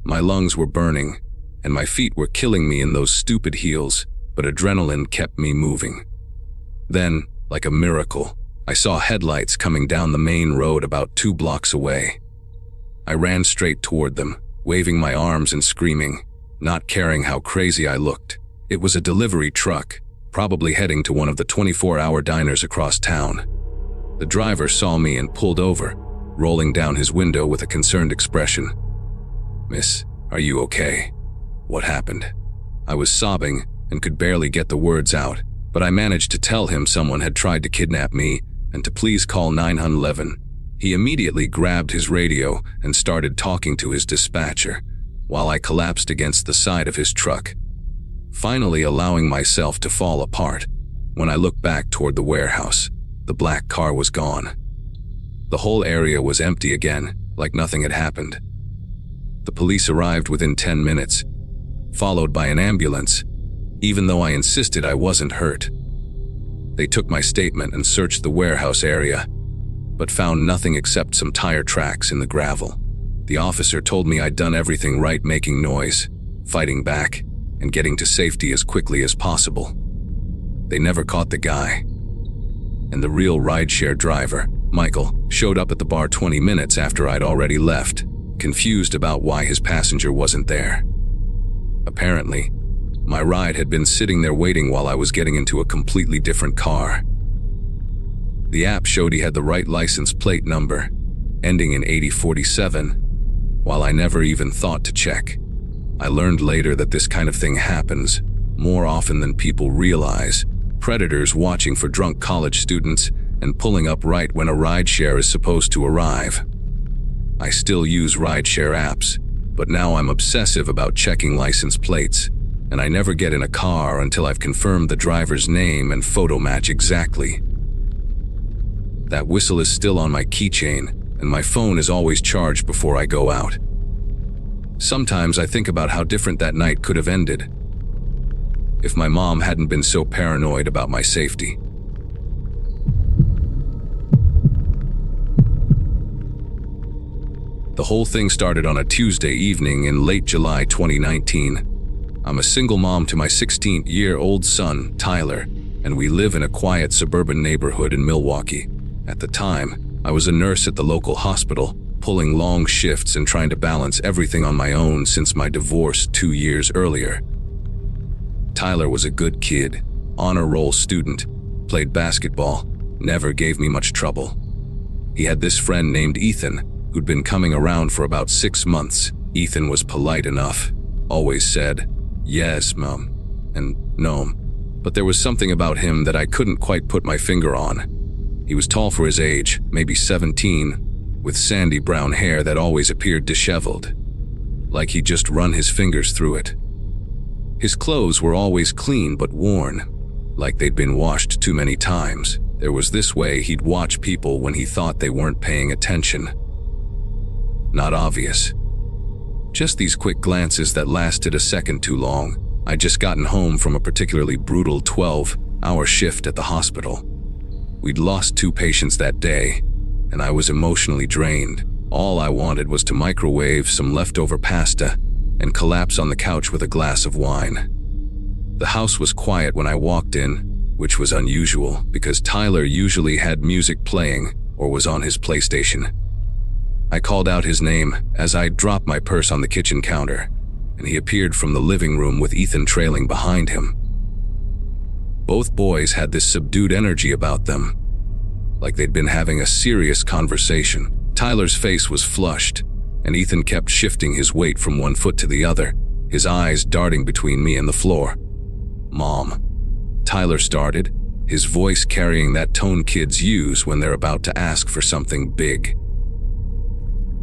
S1: My lungs were burning, and my feet were killing me in those stupid heels, but adrenaline kept me moving. Then, like a miracle, I saw headlights coming down the main road about 2 blocks away. I ran straight toward them, waving my arms and screaming, not caring how crazy I looked. It was a delivery truck, probably heading to one of the 24-hour diners across town. The driver saw me and pulled over, rolling down his window with a concerned expression. "Miss, are you okay? What happened?" I was sobbing and could barely get the words out, but I managed to tell him someone had tried to kidnap me and to please call 911. He immediately grabbed his radio and started talking to his dispatcher, while I collapsed against the side of his truck, finally allowing myself to fall apart. When I looked back toward the warehouse, the black car was gone. The whole area was empty again, like nothing had happened. The police arrived within 10 minutes, followed by an ambulance, even though I insisted I wasn't hurt. They took my statement and searched the warehouse area, but found nothing except some tire tracks in the gravel. The officer told me I'd done everything right, making noise, fighting back, and getting to safety as quickly as possible. They never caught the guy. And the real rideshare driver, Michael, showed up at the bar 20 minutes after I'd already left, confused about why his passenger wasn't there. Apparently, my ride had been sitting there waiting while I was getting into a completely different car. The app showed he had the right license plate number, ending in 8047, while I never even thought to check. I learned later that this kind of thing happens more often than people realize. Predators watching for drunk college students and pulling up right when a rideshare is supposed to arrive. I still use rideshare apps, but now I'm obsessive about checking license plates, and I never get in a car until I've confirmed the driver's name and photo match exactly. That whistle is still on my keychain, and my phone is always charged before I go out. Sometimes I think about how different that night could have ended if my mom hadn't been so paranoid about my safety. The whole thing started on a Tuesday evening in late July 2019. I'm a single mom to my 16-year-old son, Tyler, and we live in a quiet suburban neighborhood in Milwaukee. At the time, I was a nurse at the local hospital, pulling long shifts and trying to balance everything on my own since my divorce 2 years earlier. Tyler was a good kid, honor roll student, played basketball, never gave me much trouble. He had this friend named Ethan, who'd been coming around for about 6 months. Ethan was polite enough, always said, "Yes, Mom," and "No," but there was something about him that I couldn't quite put my finger on. He was tall for his age, maybe 17, with sandy brown hair that always appeared disheveled. like he'd just run his fingers through it. His clothes were always clean but worn, like they'd been washed too many times. There was this way he'd watch people when he thought they weren't paying attention. Not obvious. Just these quick glances that lasted a second too long. I'd just gotten home from a particularly brutal 12-hour shift at the hospital. We'd lost 2 patients that day, and I was emotionally drained. All I wanted was to microwave some leftover pasta and collapse on the couch with a glass of wine. The house was quiet when I walked in, which was unusual because Tyler usually had music playing or was on his PlayStation. I called out his name as I dropped my purse on the kitchen counter, and he appeared from the living room with Ethan trailing behind him. Both boys had this subdued energy about them, like they'd been having a serious conversation. Tyler's face was flushed, and Ethan kept shifting his weight from one foot to the other, his eyes darting between me and the floor. "Mom," Tyler started, his voice carrying that tone kids use when they're about to ask for something big.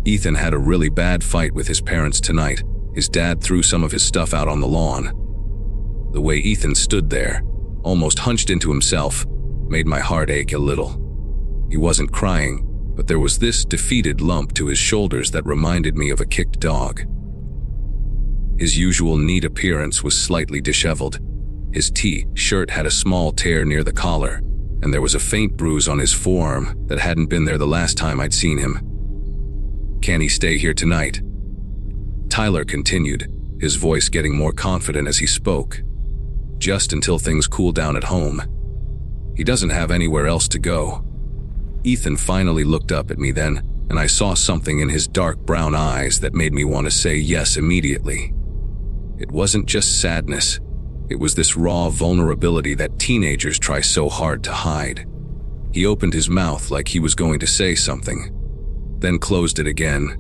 S1: Ethan had a really bad fight with his parents tonight. His dad threw some of his stuff out on the lawn. The way Ethan stood there, almost hunched into himself, made my heart ache a little. He wasn't crying, but there was this defeated lump to his shoulders that reminded me of a kicked dog. His usual neat appearance was slightly disheveled. His T-shirt had a small tear near the collar, and there was a faint bruise on his forearm that hadn't been there the last time I'd seen him. "Can he stay here tonight?" Tyler continued, his voice getting more confident as he spoke. "Just until things cool down at home. He doesn't have anywhere else to go." Ethan finally looked up at me then, and I saw something in his dark brown eyes that made me want to say yes immediately. It wasn't just sadness. It was this raw vulnerability that teenagers try so hard to hide. He opened his mouth like he was going to say something, then closed it again,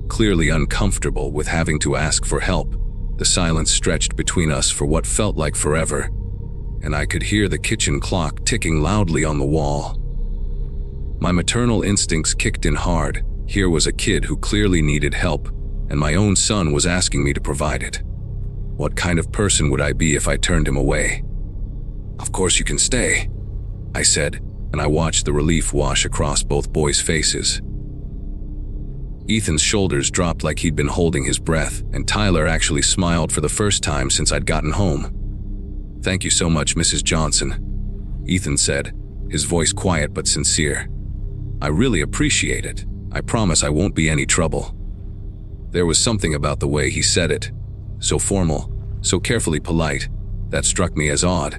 S1: clearly uncomfortable with having to ask for help. The silence stretched between us for what felt like forever, and I could hear the kitchen clock ticking loudly on the wall. My maternal instincts kicked in hard. Here was a kid who clearly needed help, and my own son was asking me to provide it. What kind of person would I be if I turned him away? "Of course you can stay," I said, and I watched the relief wash across both boys' faces. Ethan's shoulders dropped like he'd been holding his breath, and Tyler actually smiled for the first time since I'd gotten home. "Thank you so much, Mrs. Johnson," Ethan said, his voice quiet but sincere. "I really appreciate it. I promise I won't be any trouble." There was something about the way he said it, so formal, so carefully polite, that struck me as odd.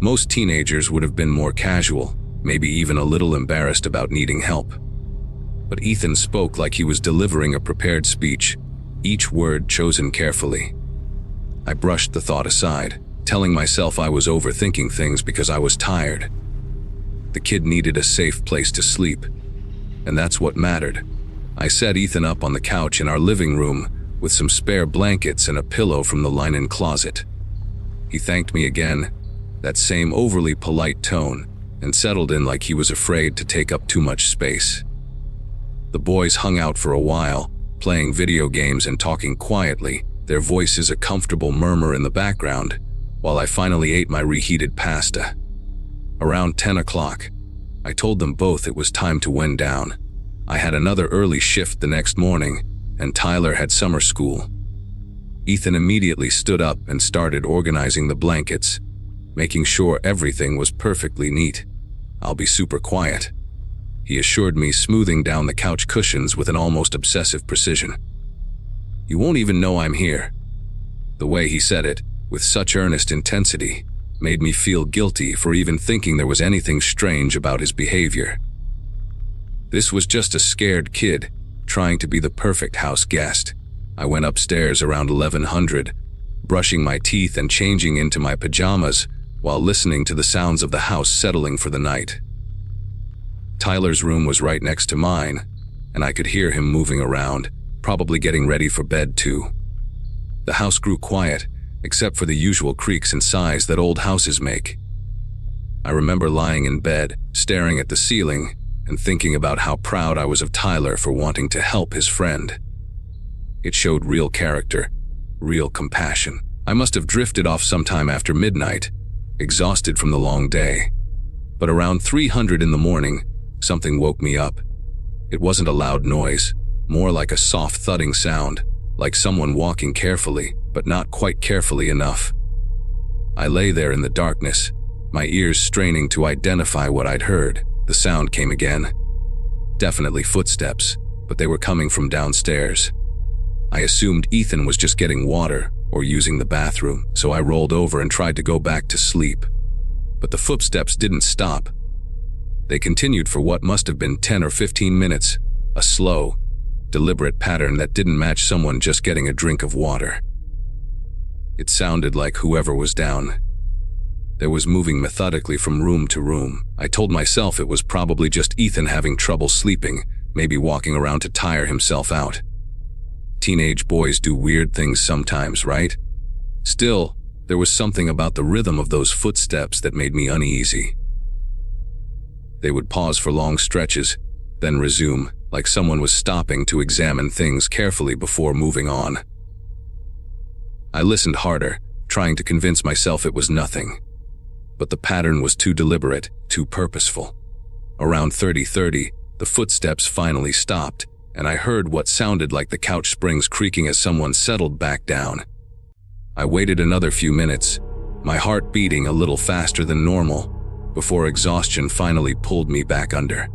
S1: Most teenagers would have been more casual, maybe even a little embarrassed about needing help. But Ethan spoke like he was delivering a prepared speech, each word chosen carefully. I brushed the thought aside, telling myself I was overthinking things because I was tired. The kid needed a safe place to sleep, and that's what mattered. I set Ethan up on the couch in our living room with some spare blankets and a pillow from the linen closet. He thanked me again, that same overly polite tone, and settled in like he was afraid to take up too much space. The boys hung out for a while, playing video games and talking quietly, their voices a comfortable murmur in the background, while I finally ate my reheated pasta. Around 10 o'clock, I told them both it was time to wind down. I had another early shift the next morning, and Tyler had summer school. Ethan immediately stood up and started organizing the blankets, making sure everything was perfectly neat. "I'll be super quiet," he assured me, smoothing down the couch cushions with an almost obsessive precision. "You won't even know I'm here." The way he said it, with such earnest intensity, made me feel guilty for even thinking there was anything strange about his behavior. This was just a scared kid, trying to be the perfect house guest. I went upstairs around 1100, brushing my teeth and changing into my pajamas while listening to the sounds of the house settling for the night. Tyler's room was right next to mine, and I could hear him moving around, probably getting ready for bed too. The house grew quiet, except for the usual creaks and sighs that old houses make. I remember lying in bed, staring at the ceiling, and thinking about how proud I was of Tyler for wanting to help his friend. It showed real character, real compassion. I must have drifted off sometime after midnight, exhausted from the long day. But around 300 in the morning, something woke me up. It wasn't a loud noise, more like a soft thudding sound, like someone walking carefully, but not quite carefully enough. I lay there in the darkness, my ears straining to identify what I'd heard. The sound came again. Definitely footsteps, but they were coming from downstairs. I assumed Ethan was just getting water or using the bathroom, so I rolled over and tried to go back to sleep. But the footsteps didn't stop. They continued for what must have been 10 or 15 minutes, a slow, deliberate pattern that didn't match someone just getting a drink of water. It sounded like whoever was down there was moving methodically from room to room. I told myself it was probably just Ethan having trouble sleeping, maybe walking around to tire himself out. Teenage boys do weird things sometimes, right? Still, there was something about the rhythm of those footsteps that made me uneasy. They would pause for long stretches, then resume, like someone was stopping to examine things carefully before moving on. I listened harder, trying to convince myself it was nothing. But the pattern was too deliberate, too purposeful. Around 30:30, the footsteps finally stopped, and I heard what sounded like the couch springs creaking as someone settled back down. I waited another few minutes, my heart beating a little faster than normal, before exhaustion finally pulled me back under.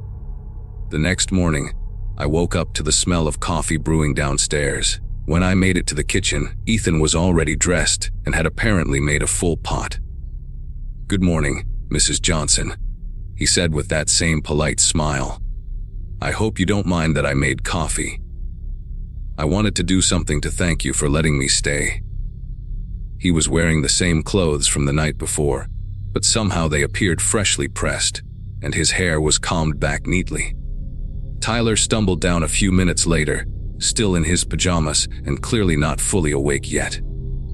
S1: The next morning, I woke up to the smell of coffee brewing downstairs. When I made it to the kitchen, Ethan was already dressed and had apparently made a full pot. "Good morning, Mrs. Johnson," he said with that same polite smile. "I hope you don't mind that I made coffee. I wanted to do something to thank you for letting me stay." He was wearing the same clothes from the night before, but somehow they appeared freshly pressed, and his hair was combed back neatly. Tyler stumbled down a few minutes later, still in his pajamas and clearly not fully awake yet.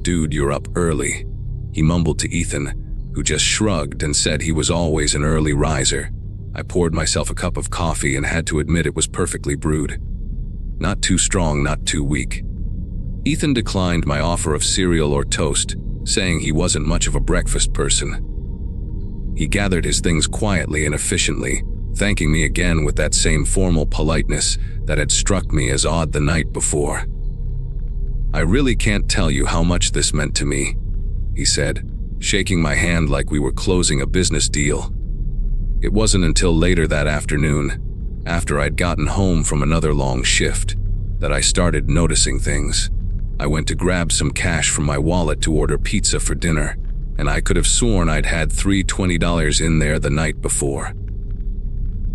S1: "Dude, you're up early," he mumbled to Ethan, who just shrugged and said he was always an early riser. I poured myself a cup of coffee and had to admit it was perfectly brewed. Not too strong, not too weak. Ethan declined my offer of cereal or toast, saying he wasn't much of a breakfast person. He gathered his things quietly and efficiently, thanking me again with that same formal politeness that had struck me as odd the night before. "I really can't tell you how much this meant to me," he said, shaking my hand like we were closing a business deal. It wasn't until later that afternoon, after I'd gotten home from another long shift, that I started noticing things. I went to grab some cash from my wallet to order pizza for dinner, and I could have sworn I'd had $320 in there the night before.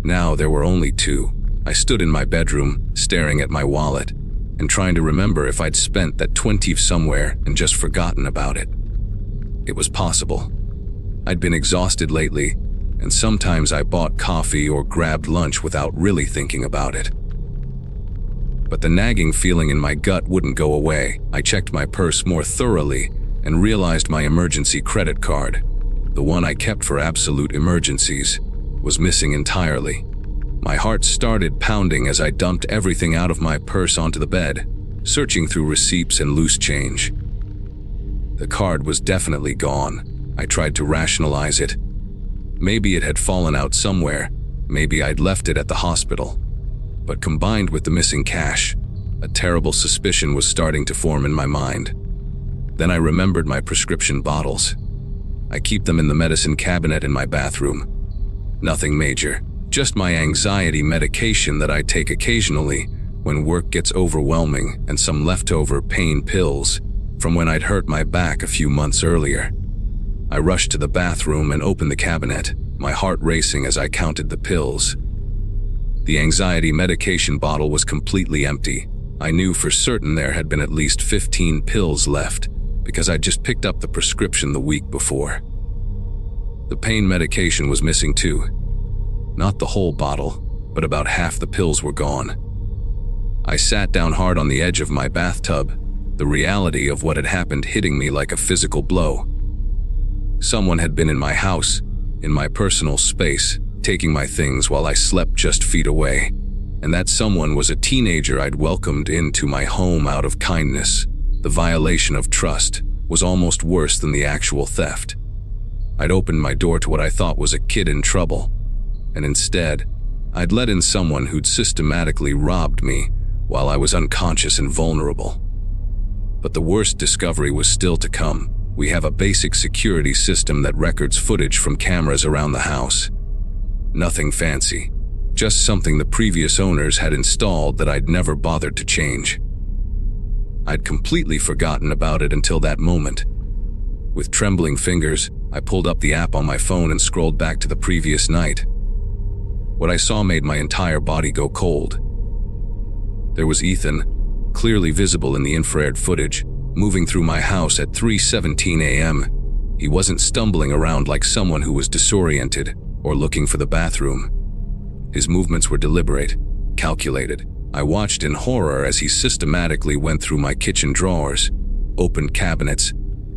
S1: Now there were only $2. I stood in my bedroom, staring at my wallet, and trying to remember if I'd spent that $20 somewhere and just forgotten about it. It was possible. I'd been exhausted lately, and sometimes I bought coffee or grabbed lunch without really thinking about it. But the nagging feeling in my gut wouldn't go away. I checked my purse more thoroughly and realized my emergency credit card, the one I kept for absolute emergencies, was missing entirely. My heart started pounding as I dumped everything out of my purse onto the bed, searching through receipts and loose change. The card was definitely gone. I tried to rationalize it. Maybe it had fallen out somewhere. Maybe I'd left it at the hospital. But combined with the missing cash, a terrible suspicion was starting to form in my mind. Then I remembered my prescription bottles. I keep them in the medicine cabinet in my bathroom. Nothing major, just my anxiety medication that I take occasionally when work gets overwhelming, and some leftover pain pills from when I'd hurt my back a few months earlier. I rushed to the bathroom and opened the cabinet, my heart racing as I counted the pills. The anxiety medication bottle was completely empty. I knew for certain there had been at least 15 pills left, because I'd just picked up the prescription the week before. The pain medication was missing too. Not the whole bottle, but about half the pills were gone. I sat down hard on the edge of my bathtub, the reality of what had happened hitting me like a physical blow. Someone had been in my house, in my personal space, taking my things while I slept just feet away. and that someone was a teenager I'd welcomed into my home out of kindness. The violation of trust was almost worse than the actual theft. I'd opened my door to what I thought was a kid in trouble, and instead, I'd let in someone who'd systematically robbed me while I was unconscious and vulnerable. But the worst discovery was still to come. We have a basic security system that records footage from cameras around the house. Nothing fancy, just something the previous owners had installed that I'd never bothered to change. I'd completely forgotten about it until that moment. With trembling fingers, I pulled up the app on my phone and scrolled back to the previous night. What I saw made my entire body go cold. There was Ethan, clearly visible in the infrared footage, moving through my house at 3:17 a.m. He wasn't stumbling around like someone who was disoriented or looking for the bathroom. His movements were deliberate, calculated. I watched in horror as he systematically went through my kitchen drawers, opened cabinets,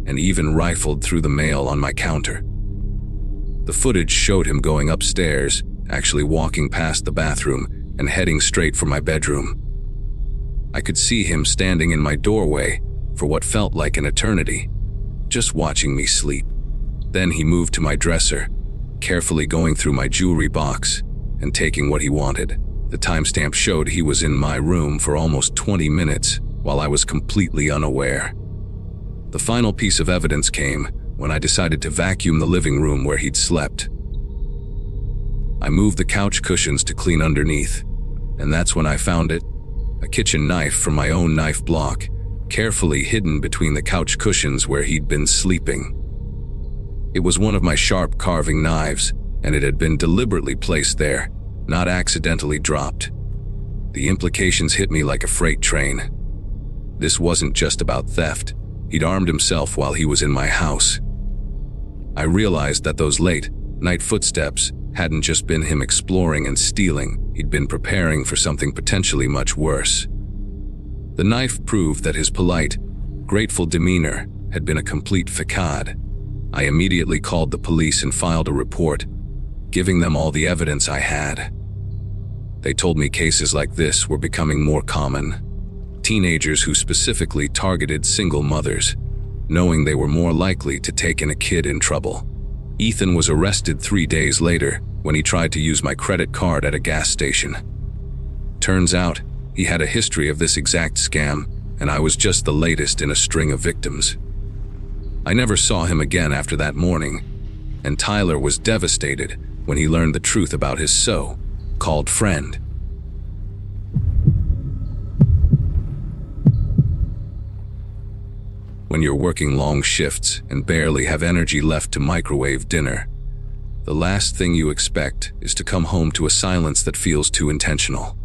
S1: and even rifled through the mail on my counter. The footage showed him going upstairs, actually walking past the bathroom, and heading straight for my bedroom. I could see him standing in my doorway for what felt like an eternity, just watching me sleep. Then he moved to my dresser, carefully going through my jewelry box and taking what he wanted. The timestamp showed he was in my room for almost 20 minutes while I was completely unaware. The final piece of evidence came when I decided to vacuum the living room where he'd slept. I moved the couch cushions to clean underneath, and that's when I found it, a kitchen knife from my own knife block, carefully hidden between the couch cushions where he'd been sleeping. It was one of my sharp carving knives, and it had been deliberately placed there, not accidentally dropped. The implications hit me like a freight train. This wasn't just about theft. He'd armed himself while he was in my house. I realized that those late night footsteps hadn't just been him exploring and stealing. He'd been preparing for something potentially much worse. The knife proved that his polite, grateful demeanor had been a complete facade. I immediately called the police and filed a report, giving them all the evidence I had. They told me cases like this were becoming more common. Teenagers who specifically targeted single mothers, knowing they were more likely to take in a kid in trouble. Ethan was arrested 3 days later when he tried to use my credit card at a gas station. Turns out, he had a history of this exact scam, and I was just the latest in a string of victims. I never saw him again after that morning, and Tyler was devastated when he learned the truth about his so-called friend. When you're working long shifts and barely have energy left to microwave dinner, the last thing you expect is to come home to a silence that feels too intentional.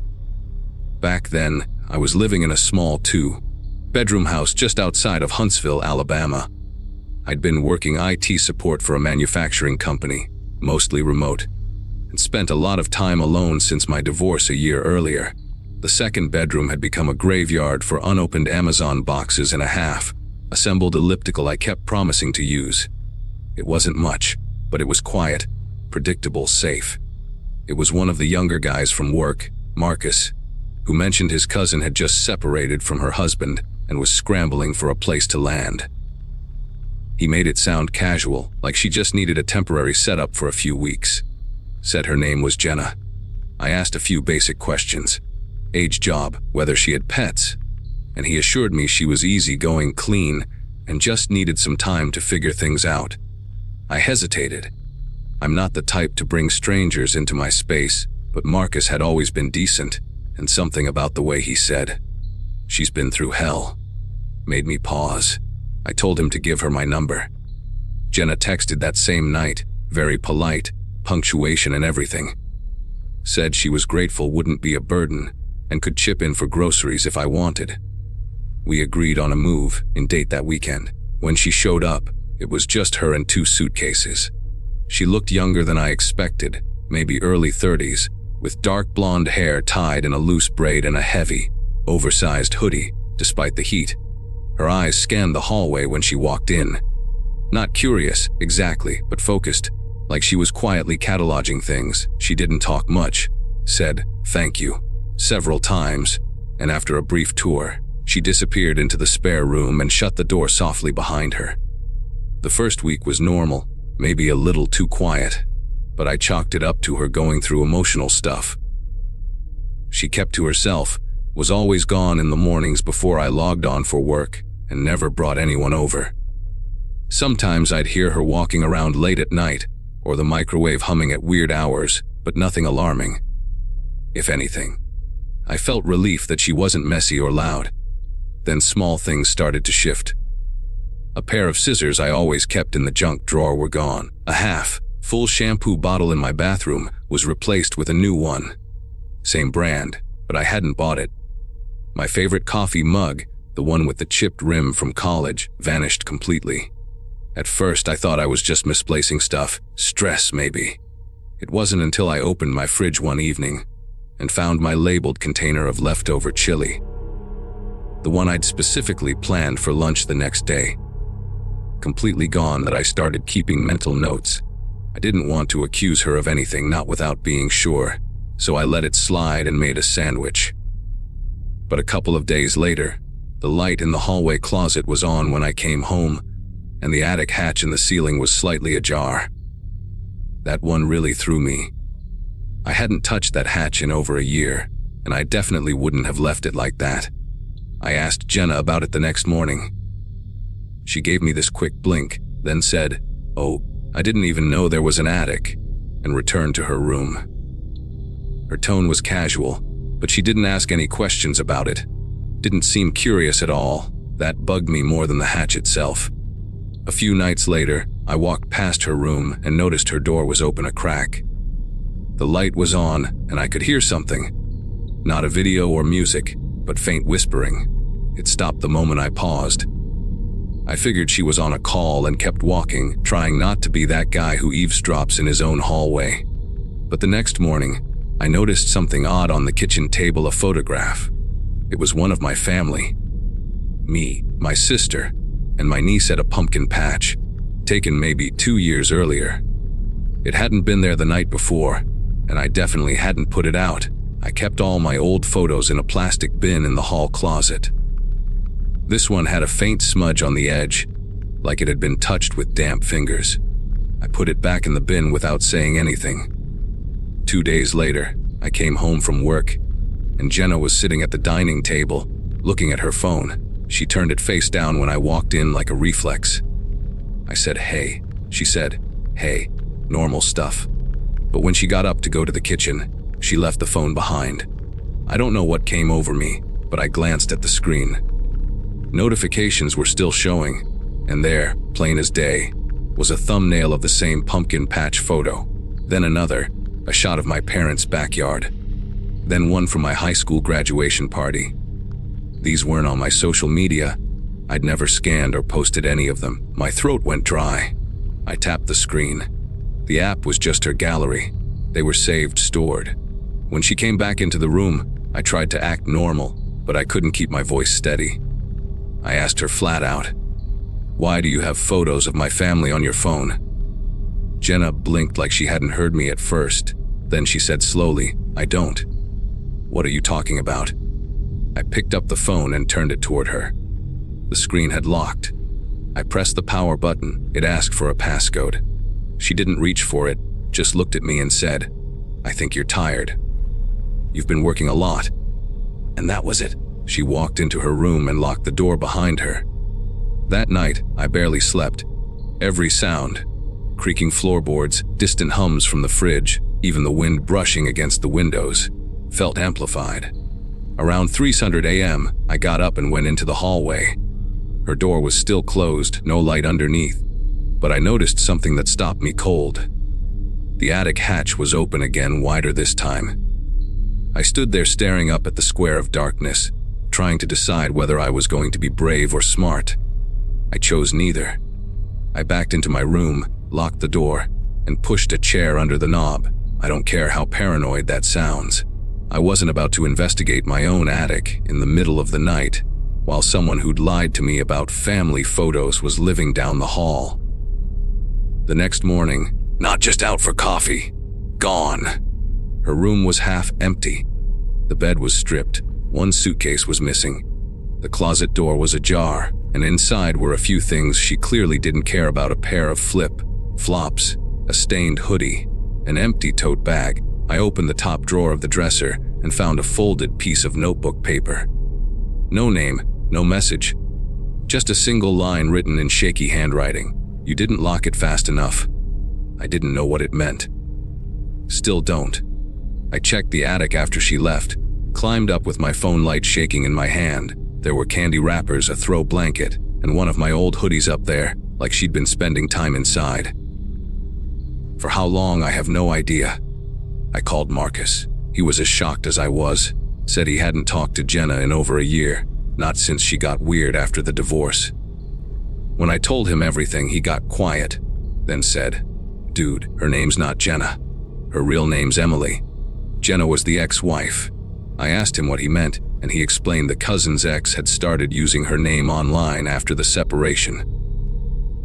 S1: Back then, I was living in a small 2-bedroom house just outside of Huntsville, Alabama. I'd been working IT support for a manufacturing company, mostly remote, and spent a lot of time alone since my divorce a year earlier. The second bedroom had become a graveyard for unopened Amazon boxes and a half-assembled elliptical I kept promising to use. It wasn't much, but it was quiet, predictable, safe. It was one of the younger guys from work, Marcus, who mentioned his cousin had just separated from her husband and was scrambling for a place to land. He made it sound casual, like she just needed a temporary setup for a few weeks. Said her name was Jenna. I asked a few basic questions. Age, job, whether she had pets, and he assured me she was easygoing, clean, and just needed some time to figure things out. I hesitated. I'm not the type to bring strangers into my space, but Marcus had always been decent, and something about the way he said, "She's been through hell," made me pause. I told him to give her my number. Jenna texted that same night, very polite, punctuation and everything. Said she was grateful wouldn't be a burden and could chip in for groceries if I wanted. We agreed on a move-in date that weekend. When she showed up, it was just her and 2 suitcases. She looked younger than I expected, maybe early 30s, with dark blonde hair tied in a loose braid and a heavy, oversized hoodie, despite the heat. Her eyes scanned the hallway when she walked in. Not curious, exactly, but focused, like she was quietly cataloging things. She didn't talk much, said, "Thank you," several times, and after a brief tour, she disappeared into the spare room and shut the door softly behind her. The first week was normal, maybe a little too quiet, but I chalked it up to her going through emotional stuff. She kept to herself, was always gone in the mornings before I logged on for work, and never brought anyone over. Sometimes I'd hear her walking around late at night, or the microwave humming at weird hours, but nothing alarming. If anything, I felt relief that she wasn't messy or loud. Then small things started to shift. A pair of scissors I always kept in the junk drawer were gone. A half-full shampoo bottle in my bathroom was replaced with a new one. Same brand, but I hadn't bought it. My favorite coffee mug, the one with the chipped rim from college, vanished completely. At first I thought I was just misplacing stuff, stress maybe. It wasn't until I opened my fridge one evening and found my labeled container of leftover chili. The one I'd specifically planned for lunch the next day. Completely gone that I started keeping mental notes. I didn't want to accuse her of anything, not without being sure, so I let it slide and made a sandwich. But a couple of days later, the light in the hallway closet was on when I came home, and the attic hatch in the ceiling was slightly ajar. That one really threw me. I hadn't touched that hatch in over a year, and I definitely wouldn't have left it like that. I asked Jenna about it the next morning. She gave me this quick blink, then said, "Oh, I didn't even know there was an attic," and returned to her room. Her tone was casual, but she didn't ask any questions about it. Didn't seem curious at all. That bugged me more than the hatch itself. A few nights later, I walked past her room and noticed her door was open a crack. The light was on, and I could hear something. Not a video or music, but faint whispering. It stopped the moment I paused. I figured she was on a call and kept walking, trying not to be that guy who eavesdrops in his own hallway. But the next morning, I noticed something odd on the kitchen table, a photograph. It was one of my family. Me, my sister, and my niece at a pumpkin patch, taken maybe 2 years earlier. It hadn't been there the night before, and I definitely hadn't put it out. I kept all my old photos in a plastic bin in the hall closet. This one had a faint smudge on the edge, like it had been touched with damp fingers. I put it back in the bin without saying anything. 2 days later, I came home from work, and Jenna was sitting at the dining table, looking at her phone. She turned it face down when I walked in like a reflex. I said, "Hey." She said, "Hey," normal stuff. But when she got up to go to the kitchen, she left the phone behind. I don't know what came over me, but I glanced at the screen. Notifications were still showing, and there, plain as day, was a thumbnail of the same pumpkin patch photo. Then another, a shot of my parents' backyard. Then one from my high school graduation party. These weren't on my social media. I'd never scanned or posted any of them. My throat went dry. I tapped the screen. The app was just her gallery. They were saved, stored. When she came back into the room, I tried to act normal, but I couldn't keep my voice steady. I asked her flat out, "Why do you have photos of my family on your phone?" Jenna blinked like she hadn't heard me at first. Then she said slowly, "I don't." "What are you talking about?" I picked up the phone and turned it toward her. The screen had locked. I pressed the power button. It asked for a passcode. She didn't reach for it, just looked at me and said, "I think you're tired. You've been working a lot." And that was it. She walked into her room and locked the door behind her. That night, I barely slept. Every sound, creaking floorboards, distant hums from the fridge, even the wind brushing against the windows, felt amplified. Around 3:00 a.m., I got up and went into the hallway. Her door was still closed, no light underneath, but I noticed something that stopped me cold. The attic hatch was open again, wider this time. I stood there staring up at the square of darkness, trying to decide whether I was going to be brave or smart. I chose neither. I backed into my room, locked the door, and pushed a chair under the knob. I don't care how paranoid that sounds. I wasn't about to investigate my own attic in the middle of the night, while someone who'd lied to me about family photos was living down the hall. The next morning, not just out for coffee, gone. Her room was half empty. The bed was stripped, one suitcase was missing. The closet door was ajar, and inside were a few things she clearly didn't care about: a pair of flip-flops, a stained hoodie, an empty tote bag. I opened the top drawer of the dresser and found a folded piece of notebook paper. No name, no message, just a single line written in shaky handwriting. "You didn't lock it fast enough." I didn't know what it meant. Still don't. I checked the attic after she left, climbed up with my phone light shaking in my hand. There were candy wrappers, a throw blanket, and one of my old hoodies up there, like she'd been spending time inside. For how long, I have no idea. I called Marcus. He was as shocked as I was. Said he hadn't talked to Jenna in over a year, not since she got weird after the divorce. When I told him everything, he got quiet, then said, "Dude, her name's not Jenna. Her real name's Emily. Jenna was the ex-wife." I asked him what he meant, and he explained the cousin's ex had started using her name online after the separation.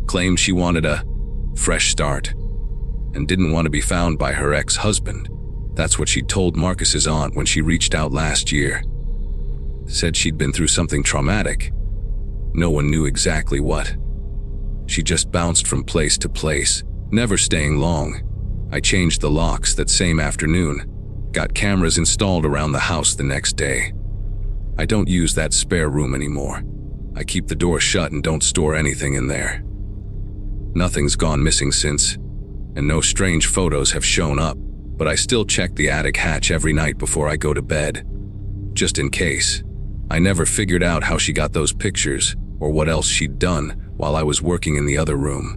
S1: Claimed she wanted a fresh start and didn't want to be found by her ex-husband. That's what she told Marcus's aunt when she reached out last year. Said she'd been through something traumatic. No one knew exactly what. She just bounced from place to place, never staying long. I changed the locks that same afternoon, got cameras installed around the house the next day. I don't use that spare room anymore. I keep the door shut and don't store anything in there. Nothing's gone missing since, and no strange photos have shown up, but I still check the attic hatch every night before I go to bed, just in case. I never figured out how she got those pictures or what else she'd done while I was working in the other room.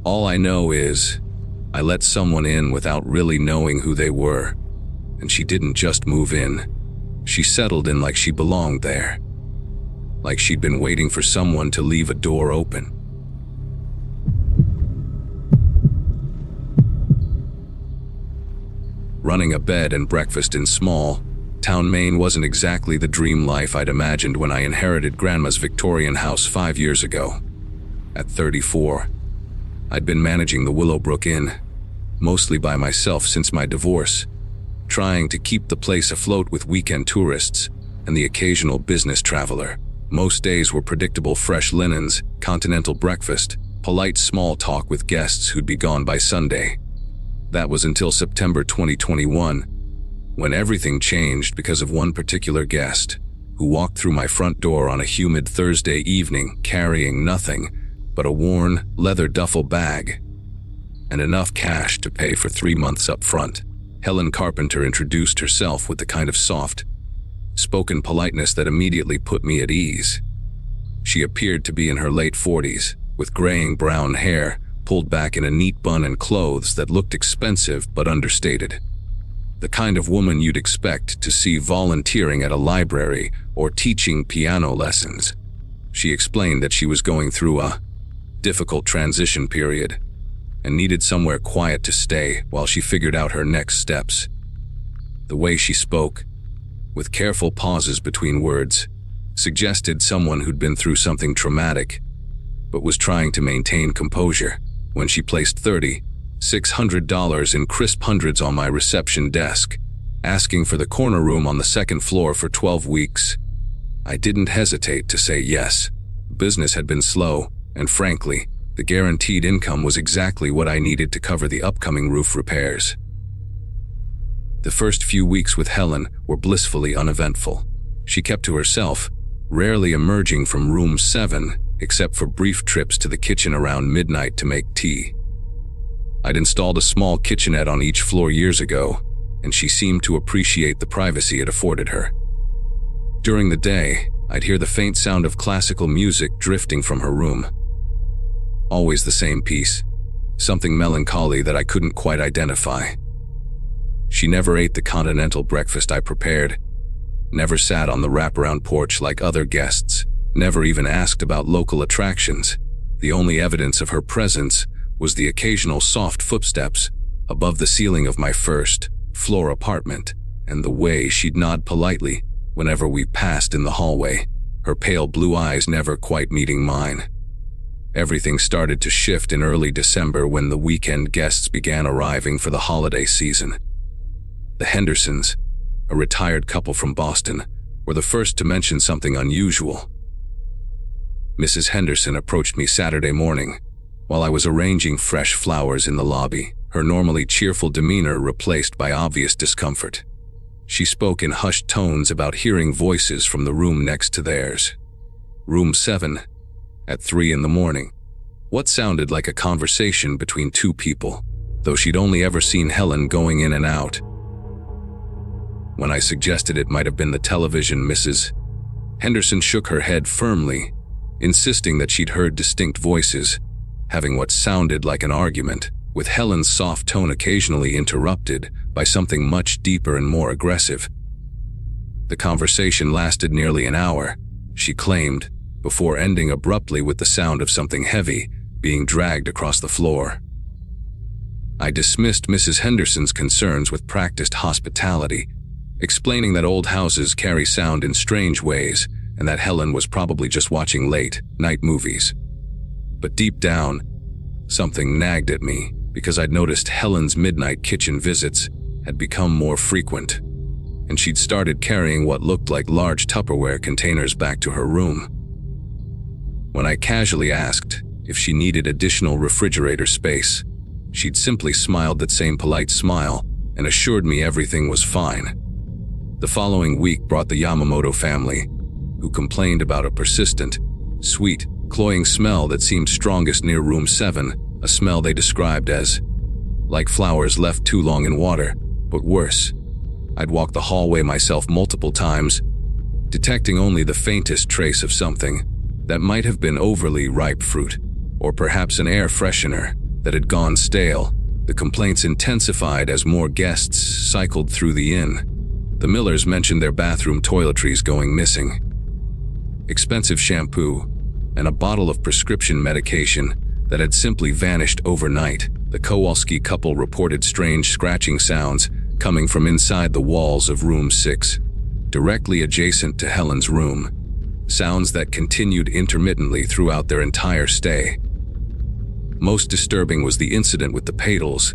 S1: All I know is I let someone in without really knowing who they were, and she didn't just move in. She settled in like she belonged there, like she'd been waiting for someone to leave a door open. Running a bed and breakfast in small town Maine wasn't exactly the dream life I'd imagined when I inherited Grandma's Victorian house 5 years ago. At 34, I'd been managing the Willowbrook Inn, mostly by myself since my divorce, trying to keep the place afloat with weekend tourists and the occasional business traveler. Most days were predictable fresh linens, continental breakfast, polite small talk with guests who'd be gone by Sunday. That was until September 2021, when everything changed because of one particular guest who walked through my front door on a humid Thursday evening carrying nothing but a worn leather duffel bag and enough cash to pay for 3 months up front. Helen Carpenter introduced herself with the kind of soft-spoken politeness that immediately put me at ease. She appeared to be in her late 40s, with graying brown hair pulled back in a neat bun and clothes that looked expensive but understated. The kind of woman you'd expect to see volunteering at a library or teaching piano lessons. She explained that she was going through a difficult transition period and needed somewhere quiet to stay while she figured out her next steps. The way she spoke, with careful pauses between words, suggested someone who'd been through something traumatic but was trying to maintain composure. When she placed $3,600 in crisp hundreds on my reception desk, asking for the corner room on the second floor for 12 weeks, I didn't hesitate to say yes. Business had been slow, and frankly, the guaranteed income was exactly what I needed to cover the upcoming roof repairs. The first few weeks with Helen were blissfully uneventful. She kept to herself, rarely emerging from room 7, except for brief trips to the kitchen around midnight to make tea. I'd installed a small kitchenette on each floor years ago, and she seemed to appreciate the privacy it afforded her. During the day, I'd hear the faint sound of classical music drifting from her room. Always the same piece, something melancholy that I couldn't quite identify. She never ate the continental breakfast I prepared, never sat on the wraparound porch like other guests, never even asked about local attractions. The only evidence of her presence was the occasional soft footsteps above the ceiling of my first-floor apartment, and the way she'd nod politely whenever we passed in the hallway, her pale blue eyes never quite meeting mine. Everything started to shift in early December when the weekend guests began arriving for the holiday season. The Hendersons, a retired couple from Boston, were the first to mention something unusual. Mrs. Henderson approached me Saturday morning while I was arranging fresh flowers in the lobby, her normally cheerful demeanor replaced by obvious discomfort. She spoke in hushed tones about hearing voices from the room next to theirs. Room 7, at 3 in the morning. What sounded like a conversation between two people, though she'd only ever seen Helen going in and out. When I suggested it might have been the television, Mrs. Henderson shook her head firmly, insisting that she'd heard distinct voices, having what sounded like an argument, with Helen's soft tone occasionally interrupted by something much deeper and more aggressive. The conversation lasted nearly an hour, she claimed, before ending abruptly with the sound of something heavy being dragged across the floor. I dismissed Mrs. Henderson's concerns with practiced hospitality, explaining that old houses carry sound in strange ways and that Helen was probably just watching late-night movies. But deep down, something nagged at me because I'd noticed Helen's midnight kitchen visits had become more frequent, and she'd started carrying what looked like large Tupperware containers back to her room. When I casually asked if she needed additional refrigerator space, she'd simply smiled that same polite smile and assured me everything was fine. The following week brought the Yamamoto family, who complained about a persistent, sweet, cloying smell that seemed strongest near room 7, a smell they described as like flowers left too long in water, but worse. I'd walked the hallway myself multiple times, detecting only the faintest trace of something that might have been overly ripe fruit, or perhaps an air freshener that had gone stale. The complaints intensified as more guests cycled through the inn. The Millers mentioned their bathroom toiletries going missing, expensive shampoo, and a bottle of prescription medication that had simply vanished overnight. The Kowalski couple reported strange scratching sounds coming from inside the walls of room 6, directly adjacent to Helen's room, sounds that continued intermittently throughout their entire stay. Most disturbing was the incident with the Padels,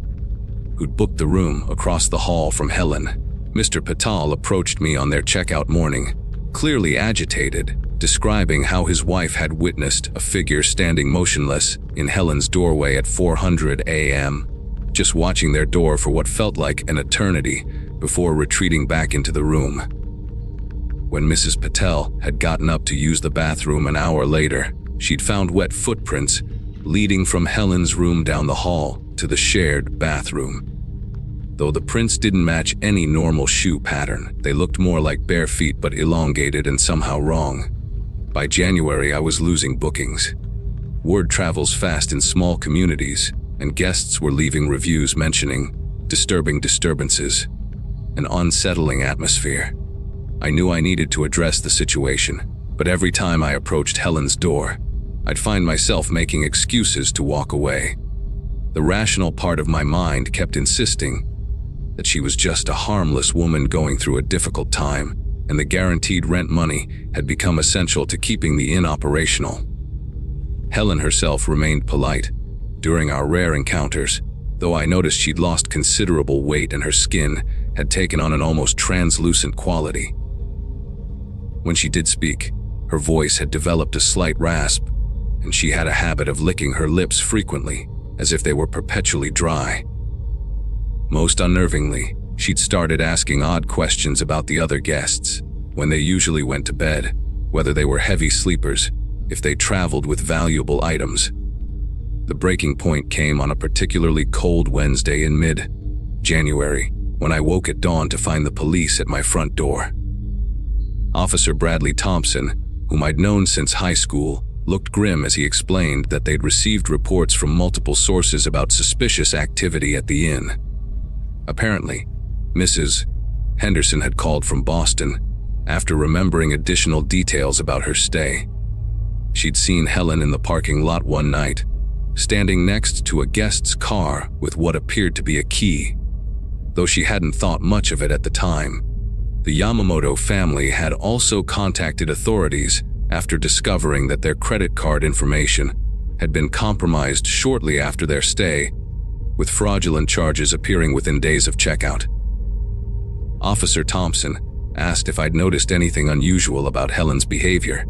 S1: who'd booked the room across the hall from Helen. Mr. Patel approached me on their checkout morning, clearly agitated, describing how his wife had witnessed a figure standing motionless in Helen's doorway at 4:00 a.m., just watching their door for what felt like an eternity before retreating back into the room. When Mrs. Patel had gotten up to use the bathroom an hour later, she'd found wet footprints leading from Helen's room down the hall to the shared bathroom. Though the prints didn't match any normal shoe pattern, they looked more like bare feet but elongated and somehow wrong. By January, I was losing bookings. Word travels fast in small communities, and guests were leaving reviews mentioning disturbing disturbances, an unsettling atmosphere. I knew I needed to address the situation, but every time I approached Helen's door, I'd find myself making excuses to walk away. The rational part of my mind kept insisting that she was just a harmless woman going through a difficult time, and the guaranteed rent money had become essential to keeping the inn operational. Helen herself remained polite during our rare encounters, though I noticed she'd lost considerable weight and her skin had taken on an almost translucent quality. When she did speak, her voice had developed a slight rasp, and she had a habit of licking her lips frequently, as if they were perpetually dry. Most unnervingly, she'd started asking odd questions about the other guests, when they usually went to bed, whether they were heavy sleepers, if they traveled with valuable items. The breaking point came on a particularly cold Wednesday in mid-January, when I woke at dawn to find the police at my front door. Officer Bradley Thompson, whom I'd known since high school, looked grim as he explained that they'd received reports from multiple sources about suspicious activity at the inn. Apparently, Mrs. Henderson had called from Boston after remembering additional details about her stay. She'd seen Helen in the parking lot one night, standing next to a guest's car with what appeared to be a key. Though she hadn't thought much of it at the time, the Yamamoto family had also contacted authorities after discovering that their credit card information had been compromised shortly after their stay, with fraudulent charges appearing within days of checkout. Officer Thompson asked if I'd noticed anything unusual about Helen's behavior,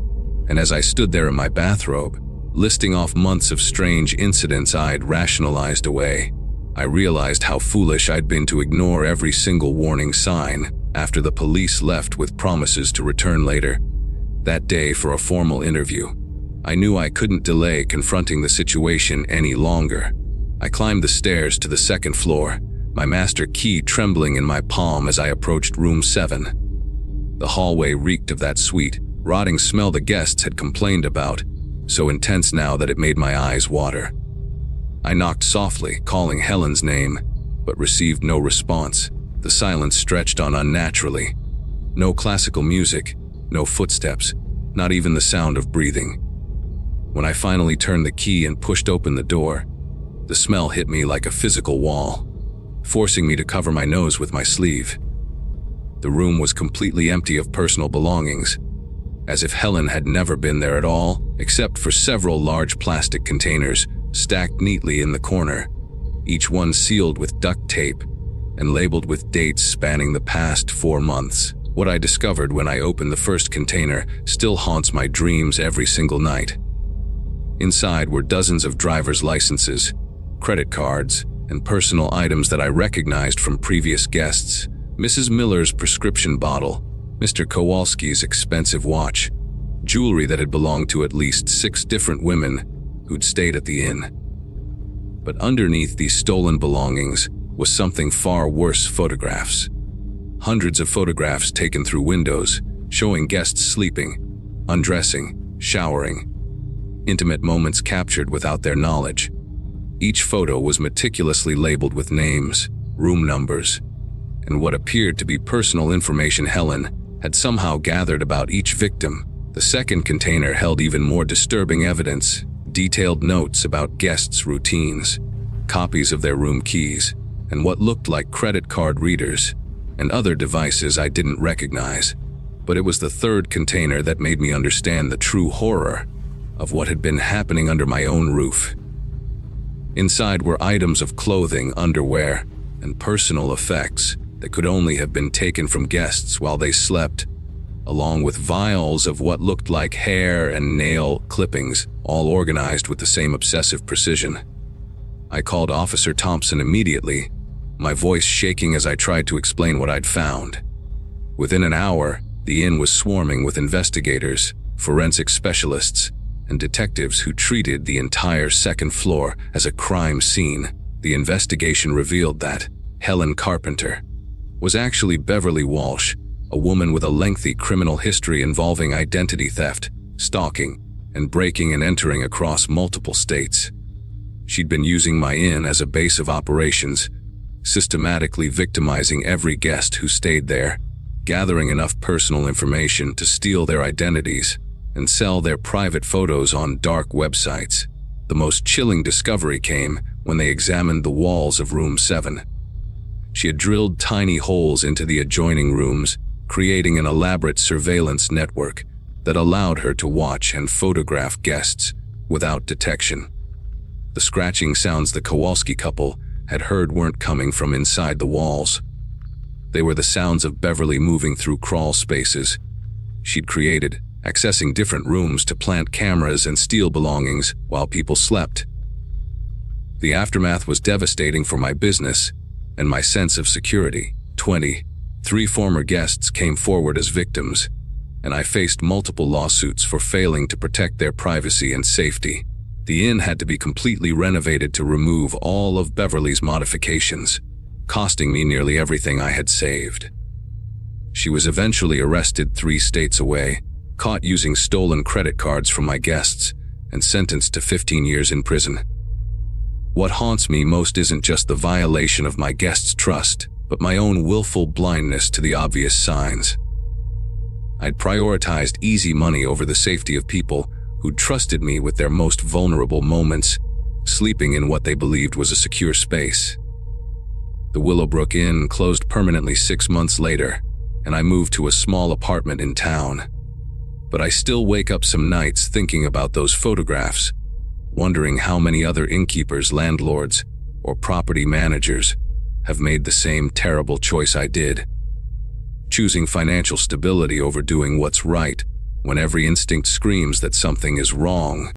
S1: and as I stood there in my bathrobe, listing off months of strange incidents I'd rationalized away, I realized how foolish I'd been to ignore every single warning sign after the police left with promises to return later that day for a formal interview. I knew I couldn't delay confronting the situation any longer. I climbed the stairs to the second floor, my master key trembling in my palm as I approached room 7. The hallway reeked of that sweet, rotting smell the guests had complained about, so intense now that it made my eyes water. I knocked softly, calling Helen's name, but received no response. The silence stretched on unnaturally. No classical music, no footsteps, not even the sound of breathing. When I finally turned the key and pushed open the door, the smell hit me like a physical wall, forcing me to cover my nose with my sleeve. The room was completely empty of personal belongings, as if Helen had never been there at all, except for several large plastic containers stacked neatly in the corner, each one sealed with duct tape and labeled with dates spanning the past 4 months. What I discovered when I opened the first container still haunts my dreams every single night. Inside were dozens of driver's licenses, credit cards, and personal items that I recognized from previous guests. Mrs. Miller's prescription bottle, Mr. Kowalski's expensive watch, jewelry that had belonged to at least 6 different women who'd stayed at the inn. But underneath these stolen belongings was something far worse: photographs. Hundreds of photographs taken through windows, showing guests sleeping, undressing, showering. Intimate moments captured without their knowledge. Each photo was meticulously labeled with names, room numbers, and what appeared to be personal information Helen had somehow gathered about each victim. The second container held even more disturbing evidence: detailed notes about guests' routines, copies of their room keys, and what looked like credit card readers, and other devices I didn't recognize. But it was the third container that made me understand the true horror of what had been happening under my own roof. Inside were items of clothing, underwear, and personal effects that could only have been taken from guests while they slept, along with vials of what looked like hair and nail clippings, all organized with the same obsessive precision. I called Officer Thompson immediately, my voice shaking as I tried to explain what I'd found. Within an hour, the inn was swarming with investigators, forensic specialists, and detectives who treated the entire second floor as a crime scene. The investigation revealed that Helen Carpenter was actually Beverly Walsh, a woman with a lengthy criminal history involving identity theft, stalking, and breaking and entering across multiple states. She'd been using my inn as a base of operations, systematically victimizing every guest who stayed there, gathering enough personal information to steal their identities and sell their private photos on dark websites. The most chilling discovery came when they examined the walls of room 7. She had drilled tiny holes into the adjoining rooms, creating an elaborate surveillance network that allowed her to watch and photograph guests without detection. The scratching sounds the Kowalski couple had heard weren't coming from inside the walls. They were the sounds of Beverly moving through crawl spaces she'd created, accessing different rooms to plant cameras and steal belongings while people slept. The aftermath was devastating for my business and my sense of security. 23 former guests came forward as victims, and I faced multiple lawsuits for failing to protect their privacy and safety. The inn had to be completely renovated to remove all of Beverly's modifications, costing me nearly everything I had saved. She was eventually arrested 3 states away, caught using stolen credit cards from my guests, and sentenced to 15 years in prison. What haunts me most isn't just the violation of my guests' trust, but my own willful blindness to the obvious signs. I'd prioritized easy money over the safety of people who'd trusted me with their most vulnerable moments, sleeping in what they believed was a secure space. The Willowbrook Inn closed permanently 6 months later, and I moved to a small apartment in town. But I still wake up some nights thinking about those photographs, wondering how many other innkeepers, landlords, or property managers have made the same terrible choice I did. choosing financial stability over doing what's right when every instinct screams that something is wrong.